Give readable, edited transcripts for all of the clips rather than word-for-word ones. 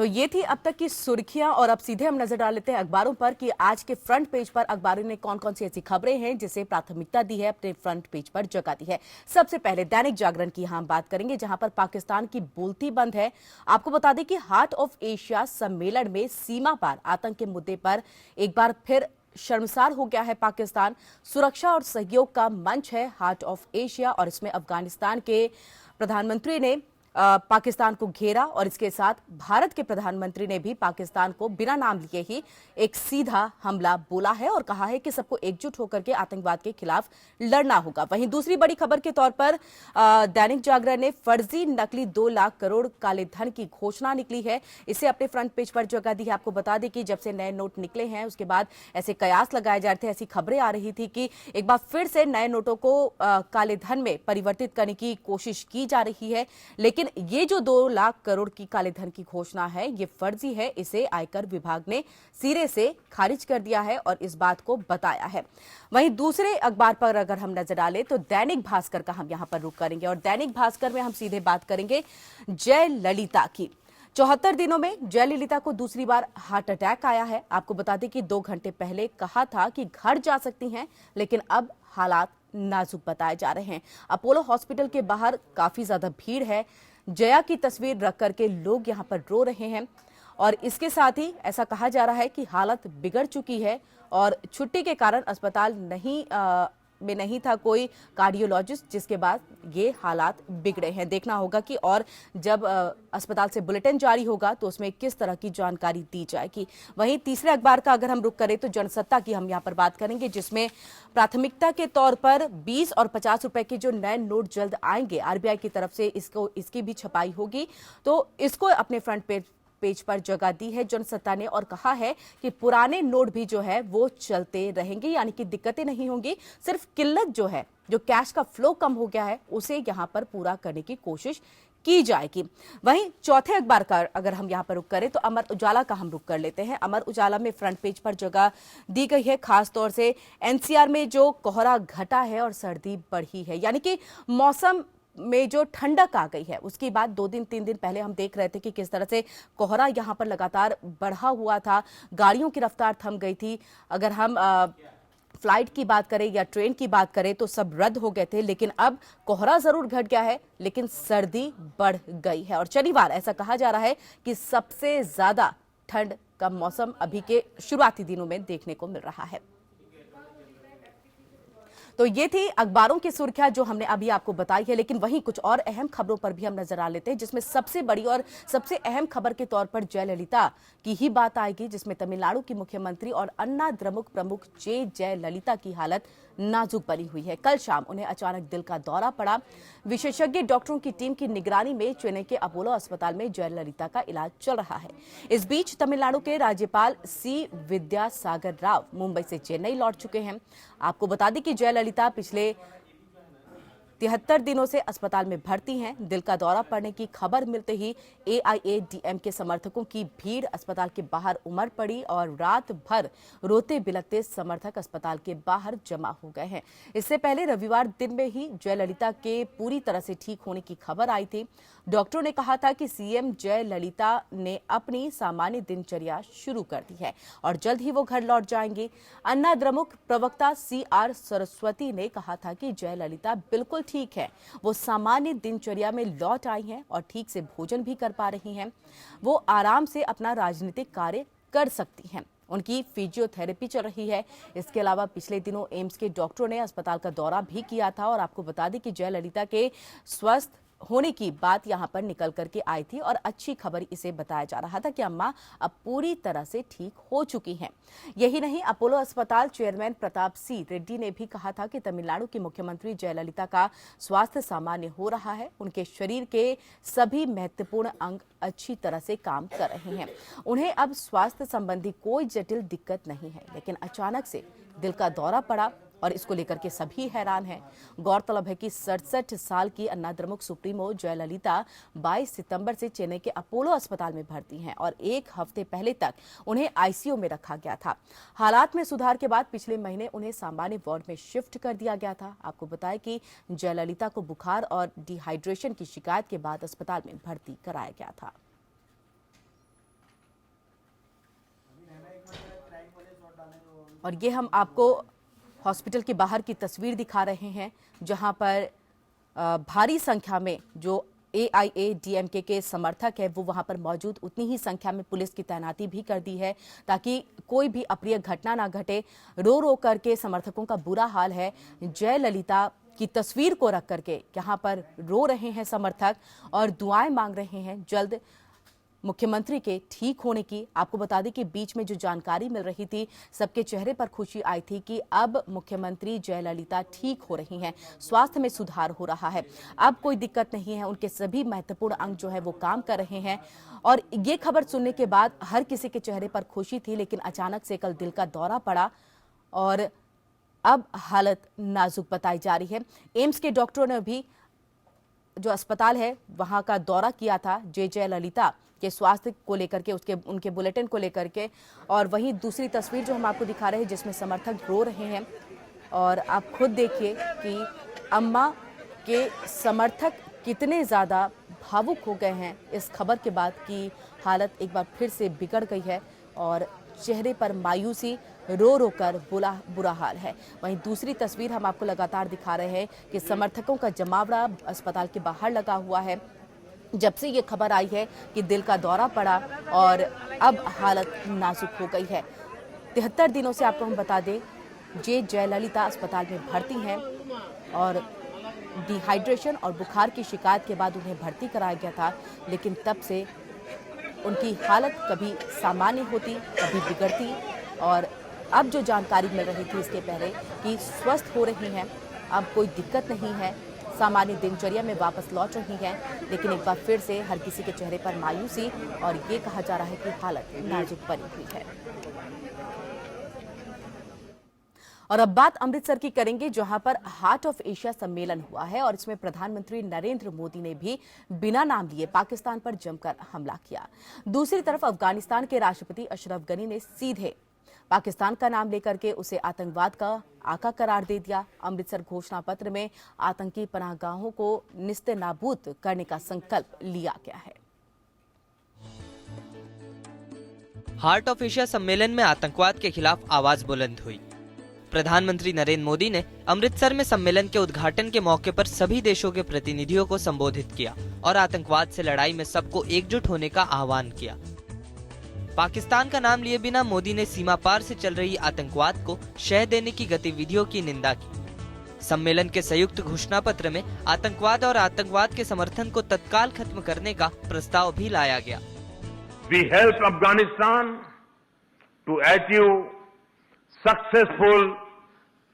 तो ये थी अब तक की सुर्खियां और अब सीधे हम नजर डाल लेते हैं अखबारों पर कि आज के फ्रंट पेज पर अखबारों ने कौन कौन सी ऐसी खबरें हैं जिसे प्राथमिकता दी है, अपने फ्रंट पेज पर जगह दी है। सबसे पहले दैनिक जागरण की हम बात करेंगे, जहां पर पाकिस्तान की बोलती बंद है। आपको बता दें कि हार्ट ऑफ एशिया सम्मेलन में सीमा पार आतंक के मुद्दे पर एक बार फिर शर्मसार हो गया है पाकिस्तान। सुरक्षा और सहयोग का मंच है हार्ट ऑफ एशिया और इसमें अफगानिस्तान के प्रधानमंत्री ने पाकिस्तान को घेरा और इसके साथ भारत के प्रधानमंत्री ने भी पाकिस्तान को बिना नाम लिए ही एक सीधा हमला बोला है और कहा है कि सबको एकजुट होकर के आतंकवाद के खिलाफ लड़ना होगा। वहीं दूसरी बड़ी खबर के तौर पर दैनिक जागरण ने फर्जी नकली 2 लाख करोड़ काले धन की घोषणा निकली है, इसे अपने फ्रंट पेज पर जगह दी है। आपको बता दें कि जब से नए नोट निकले हैं उसके बाद ऐसे कयास लगाए जा रहे थे, ऐसी खबरें आ रही थी कि एक बार फिर से नए नोटों को काले धन में परिवर्तित करने की कोशिश की जा रही है। लेकिन ये जो 2 लाख करोड़ की काले धन की घोषणा है ये फर्जी है, इसे आयकर विभाग ने सिरे से खारिज कर दिया है और इस बात को बताया है। वहीं दूसरे अखबार पर अगर हम नजर डालें तो दैनिक भास्कर का हम यहां पर रुख करेंगे और दैनिक भास्कर में हम सीधे बात करेंगे जयललिता की। 74 दिनों में जयललिता को दूसरी बार हार्ट अटैक आया है। आपको बता दें कि 2 घंटे पहले कहा था कि घर जा सकती हैं, लेकिन अब हालात नाजुक बताए जा रहे हैं। अपोलो हॉस्पिटल के बाहर काफी ज्यादा भीड़ है। जया की तस्वीर रख करके लोग यहां पर रो रहे हैं और इसके साथ ही ऐसा कहा जा रहा है कि हालत बिगड़ चुकी है और छुट्टी के कारण अस्पताल में नहीं था कोई कार्डियोलॉजिस्ट, जिसके बाद ये हालात बिगड़े हैं। देखना होगा कि और जब अस्पताल से बुलेटिन जारी होगा तो उसमें किस तरह की जानकारी दी जाएगी। वहीं तीसरे अखबार का अगर हम रुख करें तो जनसत्ता की हम यहां पर बात करेंगे, जिसमें प्राथमिकता के तौर पर 20 और 50 रुपए के जो नए नोट जल्द आएंगे, आरबीआई की तरफ से इसकी भी छपाई होगी, तो इसको अपने फ्रंट पेज पर जगह दी है जनसत्ता ने और कहा है कि पुराने नोट भी जो है वो चलते रहेंगे, यानी कि दिक्कतें नहीं होंगी। सिर्फ किल्लत जो है, जो कैश का फ्लो कम हो गया है, उसे यहां पर पूरा करने की कोशिश की जाएगी। वहीं चौथे अखबार का अगर हम यहां पर रुख करें तो अमर उजाला का हम रुख कर लेते हैं। अमर उजाला में फ्रंट पेज पर जगह दी गई है खासतौर से एनसीआर में जो कोहरा घटा है और सर्दी बढ़ी है, यानी कि मौसम में जो ठंडक आ गई है उसके बाद 2 दिन 3 दिन पहले हम देख रहे थे कि किस तरह से कोहरा यहां पर लगातार बढ़ा हुआ था, गाड़ियों की रफ्तार थम गई थी। अगर हम फ्लाइट की बात करें या ट्रेन की बात करें तो सब रद्द हो गए थे, लेकिन अब कोहरा जरूर घट गया है लेकिन सर्दी बढ़ गई है और शनिवार ऐसा कहा जा रहा है कि सबसे ज्यादा ठंड का मौसम अभी के शुरुआती दिनों में देखने को मिल रहा है। तो ये थी अखबारों की सुर्खियां जो हमने अभी आपको बताई है, लेकिन वहीं कुछ और अहम खबरों पर भी हम नजर आ लेते हैं, जिसमें सबसे बड़ी और सबसे अहम खबर के तौर पर जयललिता की ही बात आएगी, जिसमें तमिलनाडु की मुख्यमंत्री और अन्ना द्रमुक प्रमुख जयललिता की हालत नाजुक बनी हुई है। कल शाम उन्हें अचानक दिल का दौरा पड़ा। विशेषज्ञ डॉक्टरों की टीम की निगरानी में चेन्नई के अपोलो अस्पताल में जयललिता का इलाज चल रहा है। इस बीच तमिलनाडु के राज्यपाल सी विद्यासागर राव मुंबई से चेन्नई लौट चुके हैं। आपको बता दें कि जयललिता पिछले 73 दिनों से अस्पताल में भर्ती हैं। दिल का दौरा पड़ने की खबर मिलते ही एआईएडीएम के समर्थकों की भीड़ अस्पताल के बाहर उमड़ पड़ी और रात भर रोते बिलखते समर्थक अस्पताल के बाहर जमा हो गए हैं। इससे पहले रविवार दिन में ही जयललिता के पूरी तरह से ठीक होने की खबर आई थी। डॉक्टरों ने कहा था कि सीएम जयललिता ने अपनी सामान्य दिनचर्या शुरू कर दी है और जल्द ही वो घर लौट जाएंगी। अन्ना द्रमुक प्रवक्ता सीआर सरस्वती ने कहा था कि जयललिता बिल्कुल ठीक है, वो सामान्य दिनचर्या में लौट आई हैं और ठीक से भोजन भी कर पा रही हैं। वो आराम से अपना राजनीतिक कार्य कर सकती हैं। उनकी फिजियोथेरेपी चल रही है। इसके अलावा पिछले दिनों एम्स के डॉक्टरों ने अस्पताल का दौरा भी किया था और आपको बता दें कि जयललिता के स्वस्थ होने की बात यहां पर निकल करके आई थी और अच्छी खबर इसे बताया जा रहा था कि अम्मा अब पूरी तरह से ठीक हो चुकी हैं। यही नहीं, अपोलो अस्पताल चेयरमैन प्रताप सी रेड्डी ने भी कहा था कि तमिलनाडु की मुख्यमंत्री जयललिता का स्वास्थ्य सामान्य हो रहा है। उनके शरीर के सभी महत्वपूर्ण अंग अच्छी तरह से काम कर रहे हैं। उन्हें अब स्वास्थ्य संबंधी कोई जटिल दिक्कत नहीं है, लेकिन अचानक से दिल का दौरा पड़ा और इसको लेकर के सभी हैरान हैं। गौरतलब है कि 67 साल की अन्ना द्रमुक सुप्रीमो जयललिता 22 सितंबर से चेन्नई के अपोलो अस्पताल में भर्ती हैं और 1 हफ्ते पहले तक उन्हें आईसीयू में रखा गया था। हालात में सुधार के बाद पिछले महीने उन्हें सामान्य वार्ड में शिफ्ट कर दिया गया था। आपको बताएं कि जयललिता को बुखार और डिहाइड्रेशन की शिकायत के बाद अस्पताल में भर्ती कराया गया था। और ये हम आपको हॉस्पिटल के बाहर की तस्वीर दिखा रहे हैं, जहां पर भारी संख्या में जो AIADMK के समर्थक है वो वहां पर मौजूद, उतनी ही संख्या में पुलिस की तैनाती भी कर दी है ताकि कोई भी अप्रिय घटना ना घटे। रो रो करके समर्थकों का बुरा हाल है। जयललिता की तस्वीर को रख करके यहाँ पर रो रहे हैं समर्थक और दुआएं मांग रहे हैं जल्द मुख्यमंत्री के ठीक होने की। आपको बता दें कि बीच में जो जानकारी मिल रही थी, सबके चेहरे पर खुशी आई थी कि अब मुख्यमंत्री जयललिता ठीक हो रही हैं, स्वास्थ्य में सुधार हो रहा है, अब कोई दिक्कत नहीं है, उनके सभी महत्वपूर्ण अंग जो है वो काम कर रहे हैं। और ये खबर सुनने के बाद हर किसी के चेहरे पर खुशी थी, लेकिन अचानक से कल दिल का दौरा पड़ा और अब हालत नाजुक बताई जा रही है। एम्स के डॉक्टरों ने भी जो अस्पताल है वहां का दौरा किया था जयललिता के स्वास्थ्य को लेकर के, उनके बुलेटिन को लेकर के। और वहीं दूसरी तस्वीर जो हम आपको दिखा रहे हैं जिसमें समर्थक रो रहे हैं और आप खुद देखिए कि अम्मा के समर्थक कितने ज्यादा भावुक हो गए हैं इस खबर के बाद कि हालत एक बार फिर से बिगड़ गई है और चेहरे पर मायूसी, रो रो कर बुरा हाल है। वहीं दूसरी तस्वीर हम आपको लगातार दिखा रहे हैं कि समर्थकों का जमावड़ा अस्पताल के बाहर लगा हुआ है जब से ये खबर आई है कि दिल का दौरा पड़ा और अब हालत नाजुक हो गई है। 73 दिनों से आपको हम बता दें जयललिता अस्पताल में भर्ती हैं और डिहाइड्रेशन और बुखार की शिकायत के बाद उन्हें भर्ती कराया गया था, लेकिन तब से उनकी हालत कभी सामान्य होती कभी बिगड़ती और अब जो जानकारी मिल रही थी इसके पहले कि स्वस्थ हो रही हैं, अब कोई दिक्कत नहीं है, सामान्य दिनचर्या में वापस लौट रही हैं, लेकिन एक बार फिर से हर किसी के चेहरे पर मायूसी और ये कहा जा रहा है कि हालत नाजुक बनी हुई है। और अब बात अमृतसर की करेंगे जहां पर हार्ट ऑफ एशिया सम्मेलन हुआ है और इसमें प्रधानमंत्री नरेंद्र मोदी ने भी बिना नाम लिए पाकिस्तान पर जमकर हमला किया। दूसरी तरफ अफगानिस्तान के राष्ट्रपति अशरफ गनी ने सीधे पाकिस्तान का नाम लेकर के उसे आतंकवाद का आका करार दे दिया। अमृतसर घोषणा पत्र में आतंकी पनाहगाहों को निस्तेनाबूद करने का संकल्प लिया गया है। हार्ट ऑफ एशिया सम्मेलन में आतंकवाद के खिलाफ आवाज बुलंद हुई। प्रधानमंत्री नरेंद्र मोदी ने अमृतसर में सम्मेलन के उद्घाटन के मौके पर सभी देशों के प्रतिनिधियों को संबोधित किया और आतंकवाद से लड़ाई में सबको एकजुट होने का आह्वान किया। पाकिस्तान का नाम लिए बिना मोदी ने सीमा पार से चल रही आतंकवाद को शह देने की गतिविधियों की निंदा की। सम्मेलन के संयुक्त घोषणा पत्र में आतंकवाद और आतंकवाद के समर्थन को तत्काल खत्म करने का प्रस्ताव भी लाया गया। We help Afghanistan to achieve successful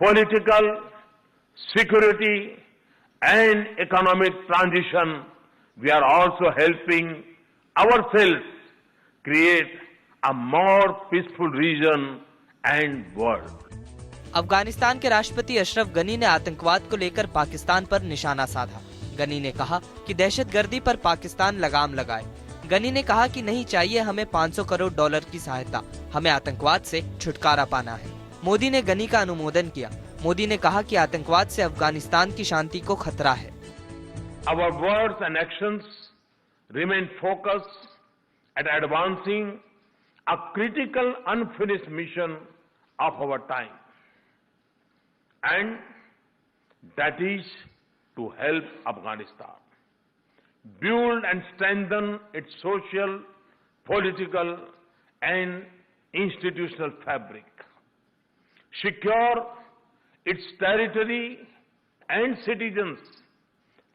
political, security and economic transition. We are also helping ourselves create a more peaceful region and world. Afghanistan के राष्ट्रपति अशरफ गनी ने आतंकवाद को लेकर पाकिस्तान पर निशाना साधा। गनी ने कहा कि दहशतगर्दी पर पाकिस्तान लगाम लगाए। गनी ने कहा कि नहीं चाहिए हमें $500 करोड़ की सहायता, हमें आतंकवाद से छुटकारा पाना है। मोदी ने गनी का अनुमोदन किया। मोदी ने कहा कि आतंकवाद से अफगानिस्तान की शांति को खतरा है। Our words and actions remain focused at advancing a critical unfinished mission of our time, and that is to help Afghanistan build and strengthen its social, political and institutional fabric, secure its territory and citizens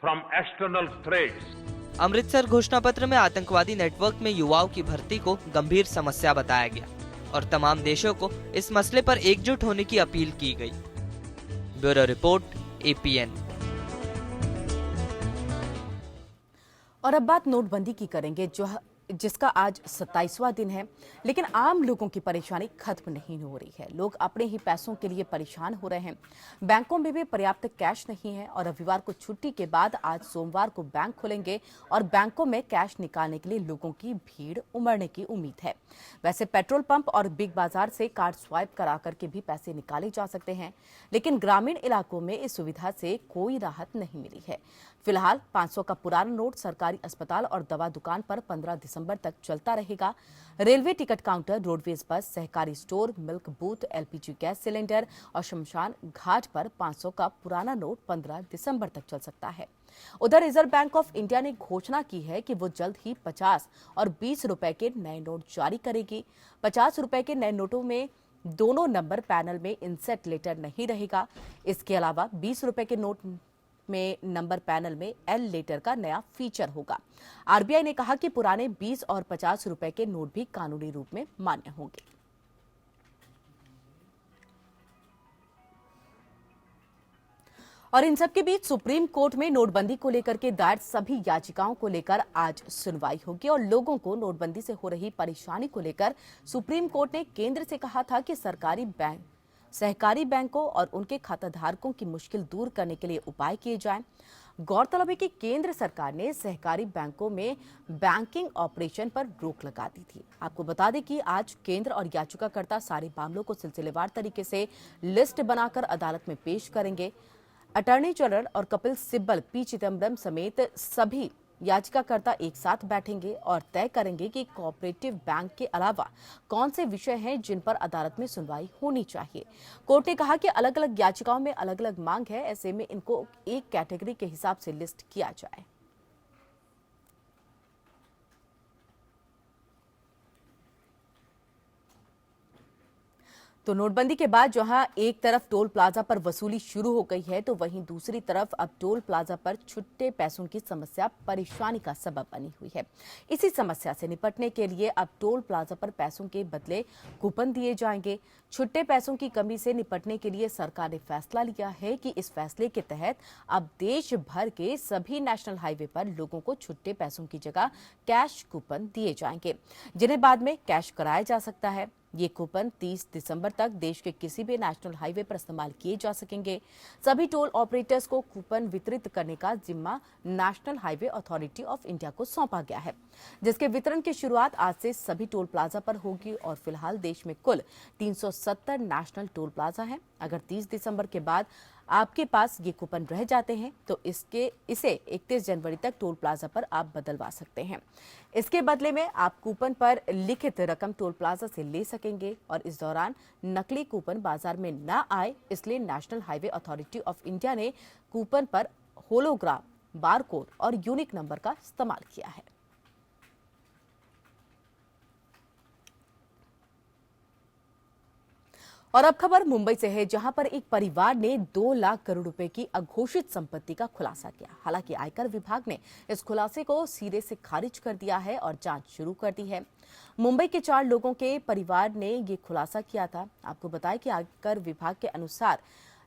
from external threats. Amritsar घोषणा पत्र में आतंकवादी network में युवाओं की भर्ती को गंभीर समस्या बताया गया और तमाम देशों को इस मसले पर एकजुट होने की अपील की गई। Bureau report, APN। और अब बात नोटबंदी की करेंगे जिसका आज 27वां दिन है, लेकिन आम लोगों की परेशानी खत्म नहीं हो रही है। लोग अपने ही पैसों के लिए परेशान हो रहे हैं। बैंकों में भी पर्याप्त कैश नहीं है और रविवार को छुट्टी के बाद आज सोमवार को बैंक खुलेंगे और बैंकों में कैश निकालने के लिए लोगों की भीड़ उमड़ने की उम्मीद है। वैसे पेट्रोल पंप और बिग बाजार से कार्ड स्वाइप करा करके भी पैसे निकाले जा सकते हैं, लेकिन ग्रामीण इलाकों में इस सुविधा से कोई राहत नहीं मिली है। फिलहाल 500 का पुराना नोट सरकारी अस्पताल और दवा दुकान पर 15 दिसंबर दिसंबर तक चलता रहेगा। Railway ticket counter, roadways bus, सहकारी store, milk booth, LPG gas cylinder और शमशान घाट पर 500 का पुराना नोट 15 दिसंबर तक चल सकता है। उधर रिजर्व बैंक ऑफ इंडिया ने घोषणा की है कि वो जल्द ही 50 और 20 रुपए के नए नोट जारी करेगी। 50 रुपए के नए नोटों में दोनों नंबर पैनल में इंसेट लेटर नहीं रहेगा। इसके अलावा 20 रुपए के नोट में नंबर पैनल में एल लेटर का नया फीचर होगा। आरबीआई ने कहा कि पुराने 20 और 50 रुपए के नोट भी कानूनी रूप में मान्य होंगे। और इन सबके बीच सुप्रीम कोर्ट में नोटबंदी को लेकर के दायर सभी याचिकाओं को लेकर आज सुनवाई होगी और लोगों को नोटबंदी से हो रही परेशानी को लेकर सुप्रीम कोर्ट ने केंद्र से कहा था कि सहकारी बैंकों और उनके खाताधारकों की मुश्किल दूर करने के लिए उपाय किए जाएं। गौरतलब है कि केंद्र सरकार ने सहकारी बैंकों में बैंकिंग ऑपरेशन पर रोक लगा दी थी। आपको बता दें कि आज केंद्र और याचिकाकर्ता सारे मामलों को सिलसिलेवार तरीके से लिस्ट बनाकर अदालत में पेश करेंगे। अटॉर्नी जनरल और कपिल सिब्बल, पी चिदम्बरम समेत सभी याचिकाकर्ता एक साथ बैठेंगे और तय करेंगे कि कोऑपरेटिव बैंक के अलावा कौन से विषय हैं जिन पर अदालत में सुनवाई होनी चाहिए। कोर्ट ने कहा कि अलग अलग याचिकाओं में अलग अलग मांग है, ऐसे में इनको एक कैटेगरी के हिसाब से लिस्ट किया जाए। तो नोटबंदी के बाद जहां एक तरफ टोल प्लाजा पर वसूली शुरू हो गई है, तो वहीं दूसरी तरफ अब टोल प्लाजा पर छुट्टे पैसों की समस्या परेशानी का सबब बनी हुई है। इसी समस्या से निपटने के लिए अब टोल प्लाजा पर पैसों के बदले कूपन दिए जाएंगे। छुट्टे पैसों की कमी से निपटने के लिए सरकार ने फैसला लिया है कि इस फैसले के तहत अब देश भर के सभी नेशनल हाईवे पर लोगों को छुट्टे पैसों की जगह कैश कूपन दिए जाएंगे, जिन्हें बाद में कैश कराया जा सकता है। ये कूपन 30 दिसंबर तक देश के किसी भी नेशनल हाईवे पर इस्तेमाल किए जा सकेंगे। सभी टोल ऑपरेटर्स को कूपन वितरित करने का जिम्मा national highway authority of India को सौंपा गया है, जिसके वितरण की शुरुआत आज से सभी टोल प्लाजा पर होगी। और फिलहाल देश में कुल 370 नेशनल टोल प्लाजा हैं। अगर 30 दिसंबर के बाद आपके पास ये कूपन रह जाते हैं तो इसे 31 जनवरी तक टोल प्लाजा पर आप बदलवा सकते हैं। इसके बदले में आप कूपन पर लिखित रकम टोल प्लाजा से ले सकेंगे और इस दौरान नकली कूपन बाजार में न आए, इसलिए national highway authority of India ने कूपन पर होलोग्राम, बारकोड और यूनिक नंबर का इस्तेमाल किया है। और अब खबर मुंबई से है, जहां पर एक परिवार ने 2 लाख करोड़ रुपए की अघोषित संपत्ति का खुलासा किया। हालांकि आयकर विभाग ने इस खुलासे को सिरे से खारिज कर दिया है और जांच शुरू कर दी है। मुंबई के 4 लोगों के परिवार ने ये खुलासा किया था। आपको बताएं कि आयकर विभाग के अनुसार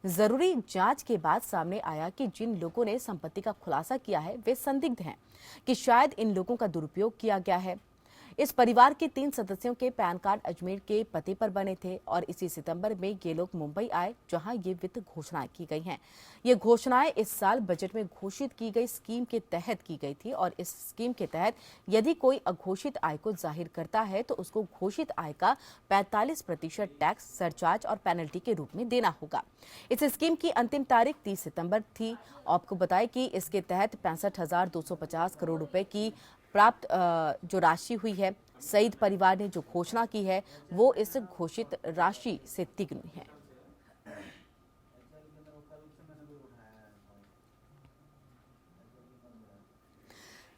जरूरी जांच के बाद सामने आया कि जिन लोगों ने संपत्ति का खुलासा किया है वे संदिग्ध हैं कि शायद इन लोगों का दुरुपयोग किया गया है। इस परिवार के 3 सदस्यों के पैन कार्ड अजमेर के पते पर बने थे और इसी सितंबर में ये लोग मुंबई आए, जहां ये वित्त घोषणाएं की गई हैं। ये घोषणाएं इस साल बजट में घोषित की गई स्कीम के तहत की गई थी और इस स्कीम के तहत यदि कोई अघोषित आय को जाहिर करता है तो उसको घोषित आय का 45% टैक्स, सरचार्ज और पेनल्टी के रूप में देना होगा। इस स्कीम की अंतिम तारीख 30 सितंबर थी। आपको बताएं कि इसके तहत 65,250 करोड़ रुपए की प्राप्त जो राशि हुई है। सईद परिवार ने जो घोषणा की है वो इस घोषित राशि से तिगुनी है।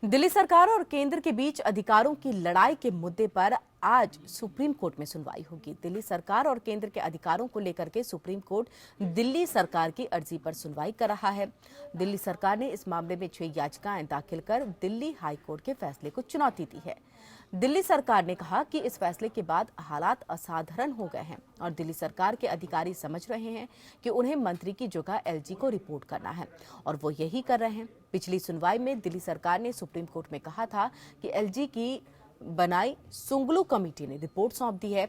दिल्ली सरकार और केंद्र के बीच अधिकारों की लड़ाई के मुद्दे पर आज सुप्रीम कोर्ट में सुनवाई होगी। दिल्ली सरकार और केंद्र के अधिकारों को लेकर के सुप्रीम कोर्ट दिल्ली सरकार की अर्जी पर सुनवाई कर रहा है। दिल्ली सरकार ने इस मामले में 6 याचिकाएं दाखिल कर दिल्ली हाई कोर्ट के फैसले को चुनौती दी है। दिल्ली सरकार ने कहा कि इस फैसले के बाद हालात असाधारण हो गए हैं और दिल्ली सरकार के अधिकारी समझ रहे हैं कि उन्हें मंत्री की जगह एलजी को रिपोर्ट करना है और वो यही कर रहे हैं। पिछली सुनवाई में दिल्ली सरकार ने सुप्रीम कोर्ट में कहा था कि एलजी की बनाई सुंगलू कमेटी ने रिपोर्ट सौंप दी है।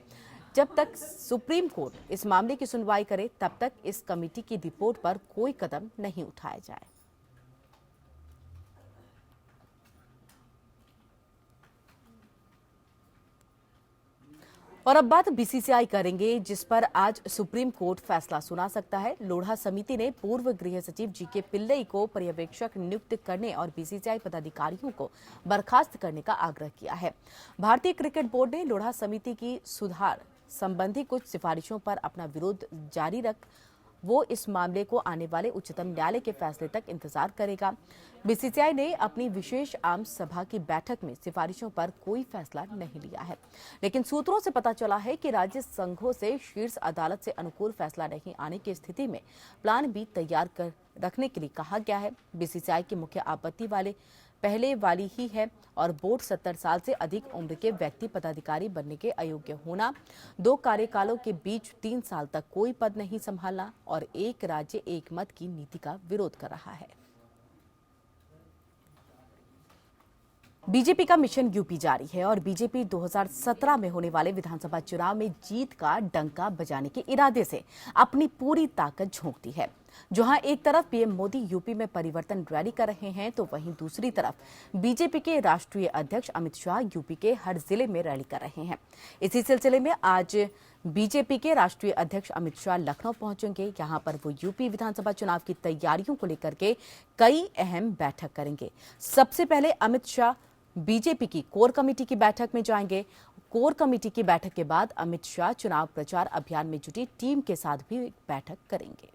जब तक सुप्रीम कोर्ट इस मामले की सुनवाई करे तब तक इस कमेटी की रिपोर्ट पर कोई कदम नहीं उठाया जाए। और अब बात बीसीसीआई करेंगे, जिस पर आज सुप्रीम कोर्ट फैसला सुना सकता है। लोढ़ा समिति ने पूर्व गृह सचिव जीके पिल्लई को पर्यवेक्षक नियुक्त करने और बीसीसीआई पदाधिकारियों को बर्खास्त करने का आग्रह किया है। भारतीय क्रिकेट बोर्ड ने लोढ़ा समिति की सुधार संबंधी कुछ सिफारिशों पर अपना विरोध जारी रख वो इस मामले को आने वाले उच्चतम न्यायालय के फैसले तक इंतजार करेगा। बीसीसीआई ने अपनी विशेष आम सभा की बैठक में सिफारिशों पर कोई फैसला नहीं लिया है, लेकिन सूत्रों से पता चला है कि राज्य संघों से शीर्ष अदालत से अनुकूल फैसला नहीं आने की स्थिति में प्लान बी तैयार कर रखने के लिए कहा गया है। बीसीसीआई की मुख्य आपत्ति पहले वाली ही है और बोर्ड 70 साल से अधिक उम्र के व्यक्ति पदाधिकारी बनने के अयोग्य होना, 2 कार्यकालों के बीच 3 साल तक कोई पद नहीं संभालना और एक राज्य एक मत की नीति का विरोध कर रहा है। बीजेपी का मिशन यूपी जारी है और बीजेपी 2017 में होने वाले विधानसभा चुनाव में जीत का डंका बजाने के इरादे से अपनी पूरी ताकत झोंकती है। जहां एक तरफ पीएम मोदी यूपी में परिवर्तन रैली कर रहे हैं, तो वहीं दूसरी तरफ बीजेपी के राष्ट्रीय अध्यक्ष अमित शाह यूपी के हर जिले में रैली कर रहे हैं। इसी सिलसिले में आज बीजेपी के राष्ट्रीय अध्यक्ष अमित शाह लखनऊ पहुंचेंगे। यहां पर वो यूपी विधानसभा चुनाव की तैयारियों को लेकर के कई अहम बैठक करेंगे। सबसे पहले अमित शाह बीजेपी की कोर कमेटी की बैठक में जाएंगे। कोर कमेटी की बैठक के बाद अमित शाह चुनाव प्रचार अभियान में जुटी टीम के साथ भी बैठक करेंगे।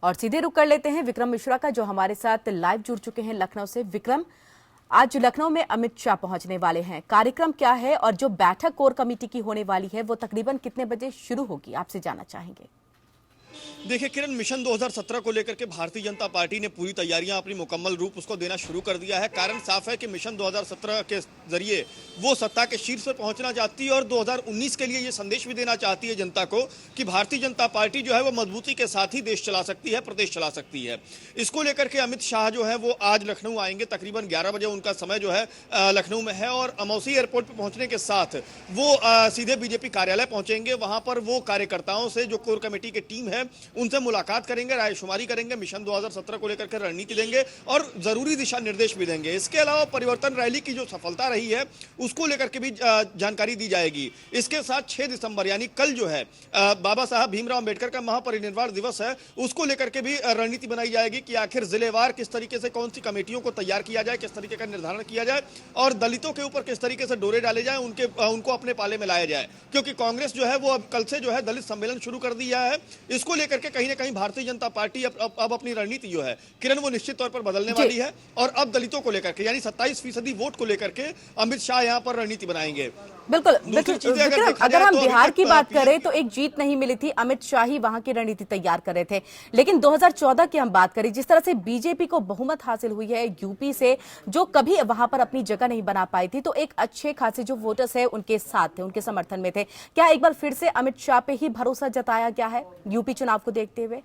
और सीधे रुक कर लेते हैं विक्रम मिश्रा का, जो हमारे साथ लाइव जुड़ चुके हैं लखनऊ से। विक्रम, आज लखनऊ में अमित शाह पहुंचने वाले हैं, कार्यक्रम क्या है और जो बैठक कोर कमेटी की होने वाली है वो तकरीबन कितने बजे शुरू होगी, आपसे जानना चाहेंगे। देखिए किरण, मिशन 2017 को लेकर के भारतीय जनता पार्टी ने पूरी तैयारियां अपनी मुकम्मल रूप उसको देना शुरू कर दिया है। कारण साफ है कि मिशन 2017 के जरिए वो सत्ता के शीर्ष पर पहुंचना चाहती है और 2019 के लिए ये संदेश भी देना चाहती है जनता को कि भारतीय जनता पार्टी जो है वो मजबूती के साथ ही देश चला सकती है, प्रदेश चला सकती है। इसको लेकर के अमित शाह जो है वो आज लखनऊ आएंगे। तकरीबन 11 बजे उनका समय जो है लखनऊ में है और अमौसी एयरपोर्ट पर पहुंचने के साथ वो सीधे बीजेपी कार्यालय पहुंचेंगे। वहां पर वो कार्यकर्ताओं से, जो कोर कमेटी की टीम है, उनसे मुलाकात करेंगे, रायशुमारी करेंगे, मिशन 2017 को लेकर के रणनीति देंगे और जरूरी दिशा निर्देश भी देंगे। इसके अलावा परिवर्तन रैली की जो सफलता रही है उसको लेकर के भी जानकारी दी जाएगी। इसके साथ 6 दिसंबर यानी कल जो है बाबा साहब भीमराव अंबेडकर का महापरिनिर्वाण दिवस है, उसको लेकर के भी रणनीति बनाई जाएगी कि आखिर जिलेवार किस तरीके से कौन सी कमेटियों को तैयार किया जाए, किस तरीके का निर्धारण किया जाए और दलितों के ऊपर किस तरीके से डोरे डाले जाए, उनको अपने पाले में लाया जाए। क्योंकि कांग्रेस जो है वो अब कल से जो है दलित सम्मेलन शुरू कर दिया है। इसको लेकर के कहीं ना कहीं भारतीय जनता पार्टी अब अपनी रणनीति जो है किरण वो निश्चित तौर पर बदलने वाली है और अब दलितों को लेकर के यानी 27% वोट को लेकर के अमित शाह यहां पर रणनीति बनाएंगे। बिल्कुल विक्रम, अगर हम बिहार की बात करें तो एक जीत नहीं मिली थी, अमित शाह ही वहां की रणनीति तैयार कर रहे थे। लेकिन 2014 की हम बात करें, जिस तरह से बीजेपी को बहुमत हासिल हुई है यूपी से, जो कभी वहां पर अपनी जगह नहीं बना पाई थी, तो एक अच्छे खासे जो वोटर्स है उनके साथ थे, उनके समर्थन में थे। क्या एक बार फिर से अमित शाह पे ही भरोसा जताया गया है यूपी चुनाव को देखते हुए?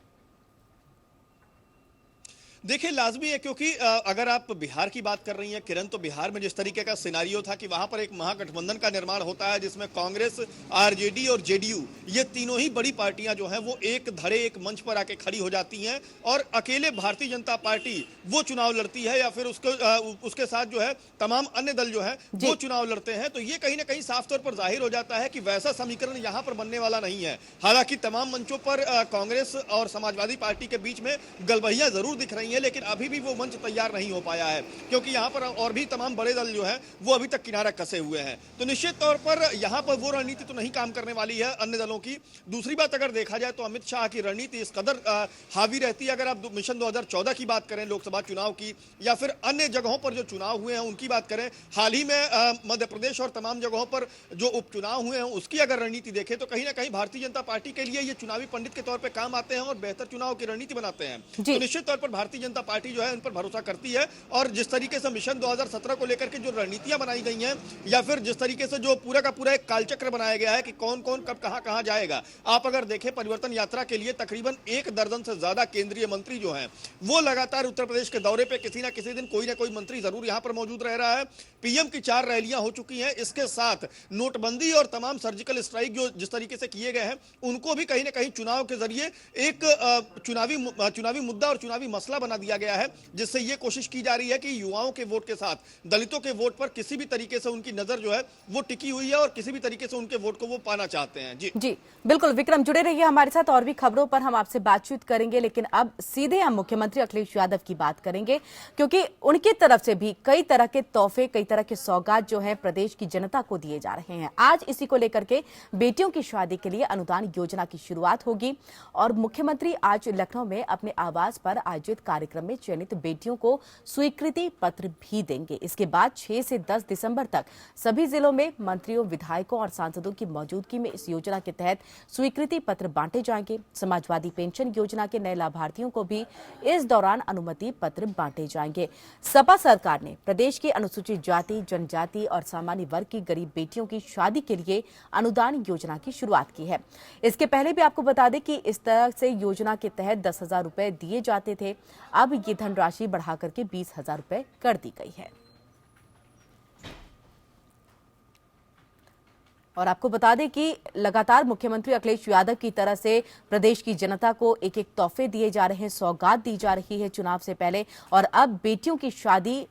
देखिए लाजमी है, क्योंकि अगर आप बिहार की बात कर रही हैं किरण, तो बिहार में जिस तरीके का सिनारियो था कि वहां पर एक महागठबंधन का निर्माण होता है जिसमें कांग्रेस, आरजेडी और जेडीयू, ये तीनों ही बड़ी पार्टियां जो हैं वो एक धड़े एक मंच पर आके खड़ी हो जाती हैं और अकेले भारतीय जनता पार्टी वो चुनाव लड़ती है या फिर उसके साथ जो है तमाम अन्य दल जो है वो चुनाव लड़ते हैं। तो ये कहीं ना कहीं साफ तौर पर जाहिर हो जाता है कि वैसा समीकरण यहाँ पर बनने वाला नहीं है। हालांकि तमाम मंचों पर कांग्रेस और समाजवादी पार्टी के बीच में गलबहियां जरूर दिख रही है, लेकिन अभी भी वो मंच तैयार नहीं हो पाया है क्योंकि यहां पर और भी तमाम बड़े दल जो है वो अभी तक किनारा कसे हुए हैं। तो निश्चित तौर पर यहां पर वो रणनीति तो नहीं काम करने वाली है अन्य दलों की। दूसरी बात अगर देखा जाए तो अमित शाह की रणनीति इस कदर हावी रहती है, अगर आप मिशन 2014 की बात करें, लोकसभा चुनाव की, या फिर अन्य जगहों पर जो चुनाव हुए हैं उनकी बात करें, हाल ही में मध्य प्रदेश और तमाम जगहों पर जो उपचुनाव हुए हैं उसकी अगर रणनीति देखें तो कहीं ना कहीं भारतीय जनता पार्टी के लिए ये चुनावी पंडित के तौर पर काम आते हैं और बेहतर चुनाव की रणनीति बनाते हैं। तो निश्चित तौर पर भारतीय जनता पार्टी जो है उन पर भरोसा करती है और जिस तरीके से मिशन 2017 को लेकर के जो रणनीतियां बनाई गई हैं या फिर जिस तरीके से जो पूरा का पूरा एक कालचक्र बनाया गया है कि कौन कौन कब कहां जाएगा, आप अगर देखें परिवर्तन यात्रा के लिए तकरीबन 1 दर्जन से ज्यादा केंद्रीय मंत्री जो हैं वो लगातार उत्तर प्रदेश के दौरे पे किसी ना किसी दिन कोई ना कोई मंत्री जरूर यहां पर मौजूद रह रहा है। पीएम की 4 रैलियां हो चुकी हैं। इसके साथ नोटबंदी और तमाम सर्जिकल स्ट्राइक जो जिस तरीके से किए गए हैं उनको भी कहीं ना कहीं चुनाव के जरिए एक चुनावी मुद्दा और चुनावी मसला बना बना दिया गया है, जिससे ये कोशिश की जा रही है कि युवाओं के वोट के साथ दलितों के वोट पर किसी भी तरीके से उनकी नजर जो है वो टिकी हुई है और किसी भी तरीके से उनके वोट को वो पाना चाहते हैं। जी बिल्कुल विक्रम, जुड़े रहिए हमारे साथ, और भी खबरों पर हम आपसे बातचीत करेंगे। लेकिन अब सीधे हम मुख्यमंत्री अखिलेश यादव की बात करेंगे, क्योंकि उनकी तरफ से भी कई तरह के तोहफे, कई तरह के सौगात जो है प्रदेश की जनता को दिए जा रहे हैं। आज इसी को लेकर के बेटियों की शादी के लिए अनुदान योजना की शुरुआत होगी और मुख्यमंत्री आज लखनऊ में अपने आवास पर आयोजित कार्यक्रम में चयनित बेटियों को स्वीकृति पत्र भी देंगे। इसके बाद 6 से 10 दिसंबर तक सभी जिलों में मंत्रियों, विधायकों और सांसदों की मौजूदगी में इस योजना के तहत स्वीकृति पत्र बांटे जाएंगे। समाजवादी पेंशन योजना के नए लाभार्थियों को भी इस दौरान अनुमति पत्र बांटे जाएंगे। सपा सरकार ने प्रदेश की अनुसूचित जाति, जनजाति और सामान्य वर्ग की गरीब बेटियों की शादी के लिए अनुदान योजना की शुरुआत की है। इसके पहले भी आपको बता दें कि इस तरह से योजना के तहत 10,000 रुपए दिए जाते थे। अब ये धनराशि बढ़ाकर के 20,000 रुपए कर दी गई है। और आपको बता दें कि लगातार मुख्यमंत्री अखिलेश यादव की तरफ से प्रदेश की जनता को एक एक तोहफे दिए जा रहे हैं, सौगात दी जा रही है चुनाव से पहले। और अब बेटियों की शादी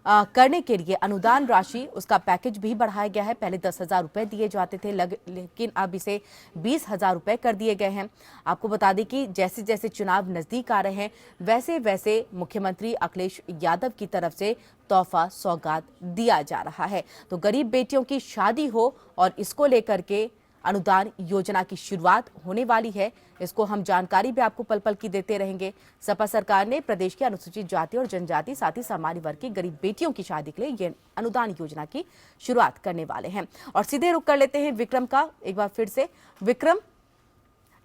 करने के लिए अनुदान राशि, उसका पैकेज भी बढ़ाया गया है। पहले 10,000 रुपए दिए जाते थे, लेकिन अब इसे 20,000 रुपए कर दिए गए हैं। आपको बता दें कि जैसे जैसे चुनाव नजदीक आ रहे हैं, वैसे वैसे मुख्यमंत्री अखिलेश यादव की तरफ से तोहफा, सौगात दिया जा रहा है। तो गरीब बेटियों की शादी हो और इसको लेकर के अनुदान योजना की शुरुआत होने वाली है। इसको हम जानकारी भी आपको पल पल की देते रहेंगे। सपा सरकार ने प्रदेश की अनुसूचित जाति और जनजाति, साथ ही सामान्य वर्ग की गरीब बेटियों की शादी के लिए ये अनुदान योजना की शुरुआत करने वाले हैं। और सीधे रुख कर लेते हैं विक्रम का एक बार फिर से। विक्रम,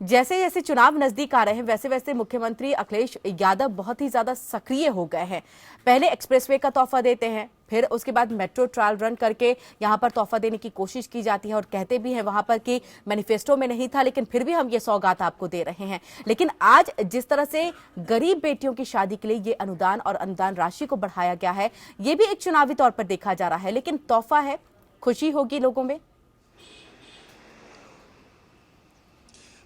जैसे जैसे चुनाव नजदीक आ रहे हैं, वैसे वैसे मुख्यमंत्री अखिलेश यादव बहुत ही ज्यादा सक्रिय हो गए हैं। पहले एक्सप्रेसवे का तोहफा देते हैं, फिर उसके बाद मेट्रो ट्रायल रन करके यहां पर तोहफा देने की कोशिश की जाती है और कहते भी हैं वहां पर कि मैनिफेस्टो में नहीं था, लेकिन फिर भी हम ये सौगात आपको दे रहे हैं। लेकिन आज जिस तरह से गरीब बेटियों की शादी के लिए ये अनुदान और अनुदान राशि को बढ़ाया गया है, ये भी एक चुनावी तौर पर देखा जा रहा है, लेकिन तोहफा है, खुशी होगी लोगों में।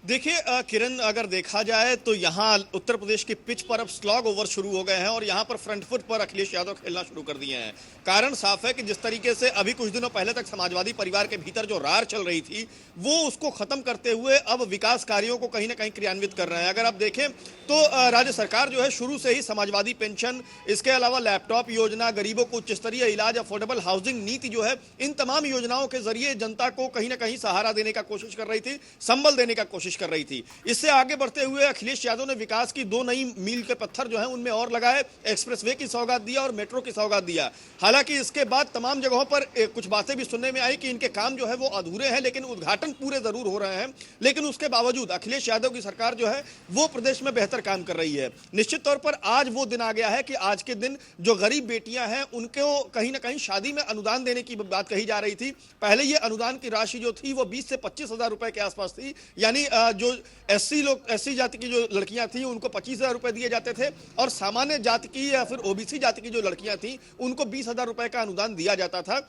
देखिए किरण, अगर देखा जाए तो यहाँ उत्तर प्रदेश के पिच पर अब स्लॉग ओवर शुरू हो गए हैं और यहाँ पर फ्रंट फुट पर अखिलेश यादव खेलना शुरू कर दिए हैं। कारण साफ है कि जिस तरीके से अभी कुछ दिनों पहले तक समाजवादी परिवार के भीतर जो रार चल रही थी, वो उसको खत्म करते हुए अब विकास कार्यों को कहीं ना कहीं क्रियान्वित कर रहे हैं। अगर आप देखें तो राज्य सरकार जो है शुरू से ही समाजवादी पेंशन, इसके अलावा लैपटॉप योजना, गरीबों को उच्च स्तरीय इलाज, अफोर्डेबल हाउसिंग नीति जो है, इन तमाम योजनाओं के जरिए जनता को कहीं ना कहीं सहारा देने का कोशिश कर रही थी, संबल देने का कोशिश कर रही थी। इससे आगे बढ़ते हुए अखिलेश यादव ने विकास की 2 नई मील के पत्थर जो हैं उनमें और लगाए, एक्सप्रेसवे की सौगात दिया और मेट्रो की सौगात दिया। हालांकि इसके बाद तमाम जगहों पर कुछ बातें भी सुनने में आई कि इनके काम जो है वो अधूरे हैं, लेकिन उद्घाटन पूरे जरूर हो रहे हैं। लेकिन उसके बावजूद अखिलेश यादव की सरकार जो है वो प्रदेश में बेहतर काम कर रही है। निश्चित तौर पर आज वो दिन आ गया है कि आज के दिन जो गरीब बेटियां हैं उनको कहीं ना कहीं शादी में अनुदान देने की बात कही जा रही थी। पहले ये अनुदान की राशि जो थी वो 20 से 25,000 रुपए के आसपास थी, यानी जो एससी जाति की जो लड़कियां थी उनको 25,000 रुपए दिए जाते थे और सामान्य जाति की या फिर ओबीसी जाति की जो लड़कियां थी उनको 20,000 रुपए का अनुदान दिया जाता था।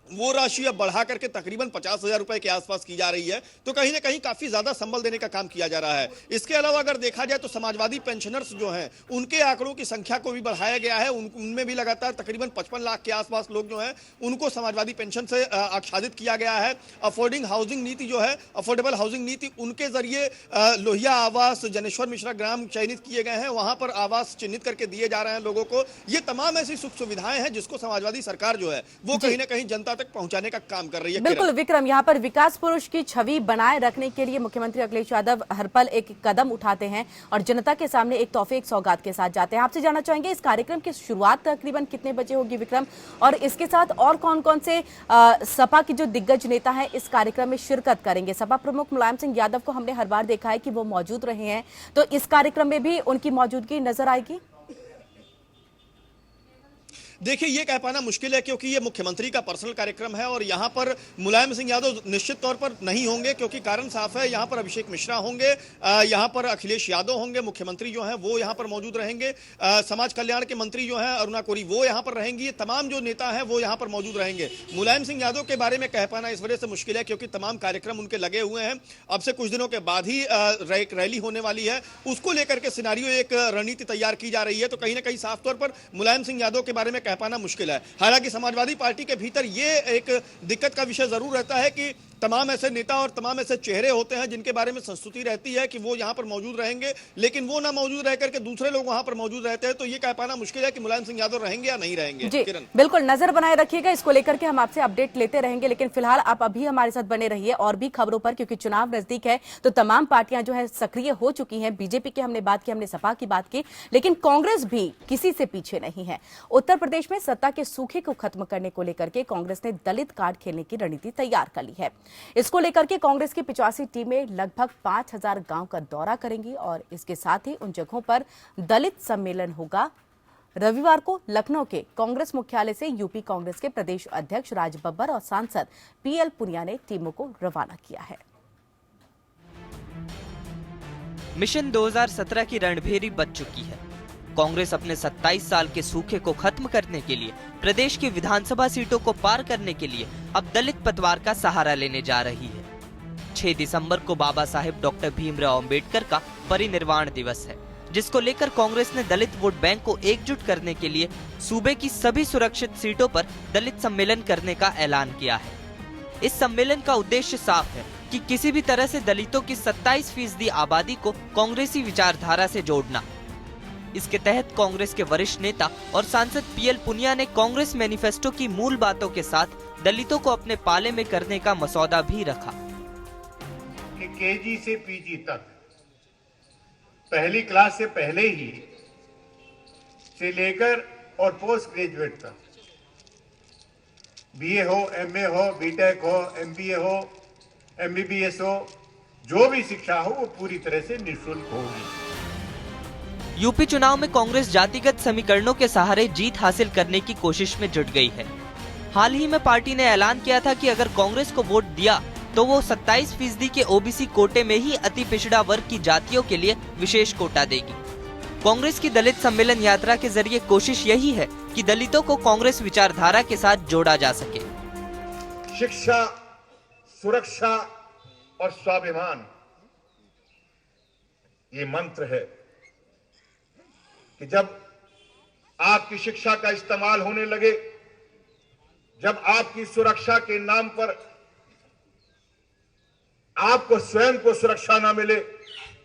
वो राशि अब बढ़ा करके तकरीबन 50,000 रुपए के आसपास की जा रही है। तो कहीं ना कहीं काफी ज्यादा संबल देने का काम किया जा रहा है। इसके अलावा अगर देखा जाए तो समाजवादी पेंशनर्स जो हैं उनके आंकड़ों की संख्या को भी बढ़ाया गया है। उनमें भी लगातार तकरीबन 55 लाख के आसपास लोग जो हैं उनको समाजवादी पेंशन से आच्छादित किया गया है। अफोर्डिंग हाउसिंग नीति जो है, अफोर्डेबल हाउसिंग नीति, उनके जरिए लोहिया आवास, जनेश्वर मिश्रा ग्राम चयनित किए गए हैं, वहां पर आवास चिन्हित करके दिए जा रहे हैं लोगों को। ये तमाम ऐसी सुख सुविधाएं हैं जिसको समाजवादी सरकार जो है वो कहीं ना कहीं जनता तक पहुंचाने का काम कर रही है। बिल्कुल विक्रम, यहाँ पर विकास पुरुष की छवि बनाए रखने के लिए मुख्यमंत्री अखिलेश यादव हर पल एक कदम उठाते हैं और जनता के सामने एक तोहफे, एक सौगात के साथ जाते हैं। आपसे जानना चाहेंगे इस कार्यक्रम की शुरुआत तकरीबन कितने बजे होगी विक्रम, और इसके साथ और कौन कौन से सपा के जो दिग्गज नेता हैं इस कार्यक्रम में शिरकत करेंगे? सपा प्रमुख मुलायम सिंह यादव को हमने हर बार देखा है कि वो मौजूद रहे हैं, तो इस कार्यक्रम में भी उनकी मौजूदगी नजर आएगी? देखिए, ये कह पाना मुश्किल है क्योंकि ये मुख्यमंत्री का पर्सनल कार्यक्रम है और यहाँ पर मुलायम सिंह यादव निश्चित तौर पर नहीं होंगे क्योंकि कारण साफ है। यहाँ पर अभिषेक मिश्रा होंगे, यहाँ पर अखिलेश यादव होंगे, मुख्यमंत्री जो हैं वो यहाँ पर मौजूद रहेंगे, समाज कल्याण के मंत्री जो हैं अरुणा कोरी वो यहाँ पर रहेंगी, ये तमाम जो नेता हैं वो यहाँ पर मौजूद रहेंगे। मुलायम सिंह यादव के बारे में कह पाना इस वजह से मुश्किल है क्योंकि तमाम कार्यक्रम उनके लगे हुए हैं। अब से कुछ दिनों के बाद ही एक रैली होने वाली है, उसको लेकर के सिनारियो एक रणनीति तैयार की जा रही है, तो कहीं ना कहीं साफ तौर पर मुलायम सिंह यादव के बारे में कह पाना मुश्किल है। हालांकि समाजवादी पार्टी के भीतर ये एक दिक्कत का विषय जरूर रहता है कि तमाम ऐसे नेता और तमाम ऐसे चेहरे होते हैं जिनके बारे में संस्तुति रहती है कि वो यहाँ पर मौजूद रहेंगे, लेकिन वो ना मौजूद रह करके दूसरे लोग वहां पर मौजूद रहते हैं, तो ये कह पाना मुश्किल है कि मुलायम सिंह यादव रहेंगे या नहीं रहेंगे। जी किरण, बिल्कुल नजर बनाए रखिएगा, इसको लेकर के हम आपसे अपडेट लेते रहेंगे, लेकिन फिलहाल आप अभी हमारे साथ बने रहिए और भी खबरों पर, क्योंकि चुनाव नजदीक है तो तमाम पार्टियां जो है सक्रिय हो चुकी हैं। बीजेपी की हमने बात की, हमने सपा की बात की, लेकिन कांग्रेस भी किसी से पीछे नहीं है। उत्तर प्रदेश में सत्ता के सूखे को खत्म करने को लेकर के कांग्रेस ने दलित कार्ड खेलने की रणनीति तैयार कर ली है। इसको लेकर के कांग्रेस की 85 टीमें लगभग 5000 गांव का दौरा करेंगी और इसके साथ ही उन जगहों पर दलित सम्मेलन होगा। रविवार को लखनऊ के कांग्रेस मुख्यालय से यूपी कांग्रेस के प्रदेश अध्यक्ष राज बब्बर और सांसद पीएल पुनिया ने टीमों को रवाना किया है। मिशन 2017 की रणभेरी बज चुकी है। कांग्रेस अपने 27 साल के सूखे को खत्म करने के लिए प्रदेश की विधानसभा सीटों को पार करने के लिए अब दलित पतवार का सहारा लेने जा रही है। 6 दिसंबर को बाबा साहेब डॉक्टर भीमराव अंबेडकर का परिनिर्वाण दिवस है, जिसको लेकर कांग्रेस ने दलित वोट बैंक को एकजुट करने के लिए सूबे की सभी सुरक्षित सीटों पर दलित सम्मेलन करने का ऐलान किया है। इस सम्मेलन का उद्देश्य साफ है कि किसी भी तरह से दलितों की 27% आबादी को कांग्रेसी विचारधारा से जोड़ना। इसके तहत कांग्रेस के वरिष्ठ नेता और सांसद पीएल पुनिया ने कांग्रेस मैनिफेस्टो की मूल बातों के साथ दलितों को अपने पाले में करने का मसौदा भी रखा। कि केजी से पीजी तक, पहली क्लास से पहले ही से लेकर और पोस्ट ग्रेजुएट तक, बीए हो, एमए हो, बीटेक हो, एमबीए हो, एमबीबीएस हो, जो भी शिक्षा हो वो पूरी तरह से निःशुल्क होगी। यूपी चुनाव में कांग्रेस जातिगत समीकरणों के सहारे जीत हासिल करने की कोशिश में जुट गई है। हाल ही में पार्टी ने ऐलान किया था कि अगर कांग्रेस को वोट दिया तो वो 27% के ओबीसी कोटे में ही अति पिछड़ा वर्ग की जातियों के लिए विशेष कोटा देगी। कांग्रेस की दलित सम्मेलन यात्रा के जरिए कोशिश यही है कि दलितों को कांग्रेस विचारधारा के साथ जोड़ा जा सके। शिक्षा, सुरक्षा और स्वाभिमान, ये मंत्र है कि जब आपकी शिक्षा का इस्तेमाल होने लगे, जब आपकी सुरक्षा के नाम पर आपको स्वयं को सुरक्षा ना मिले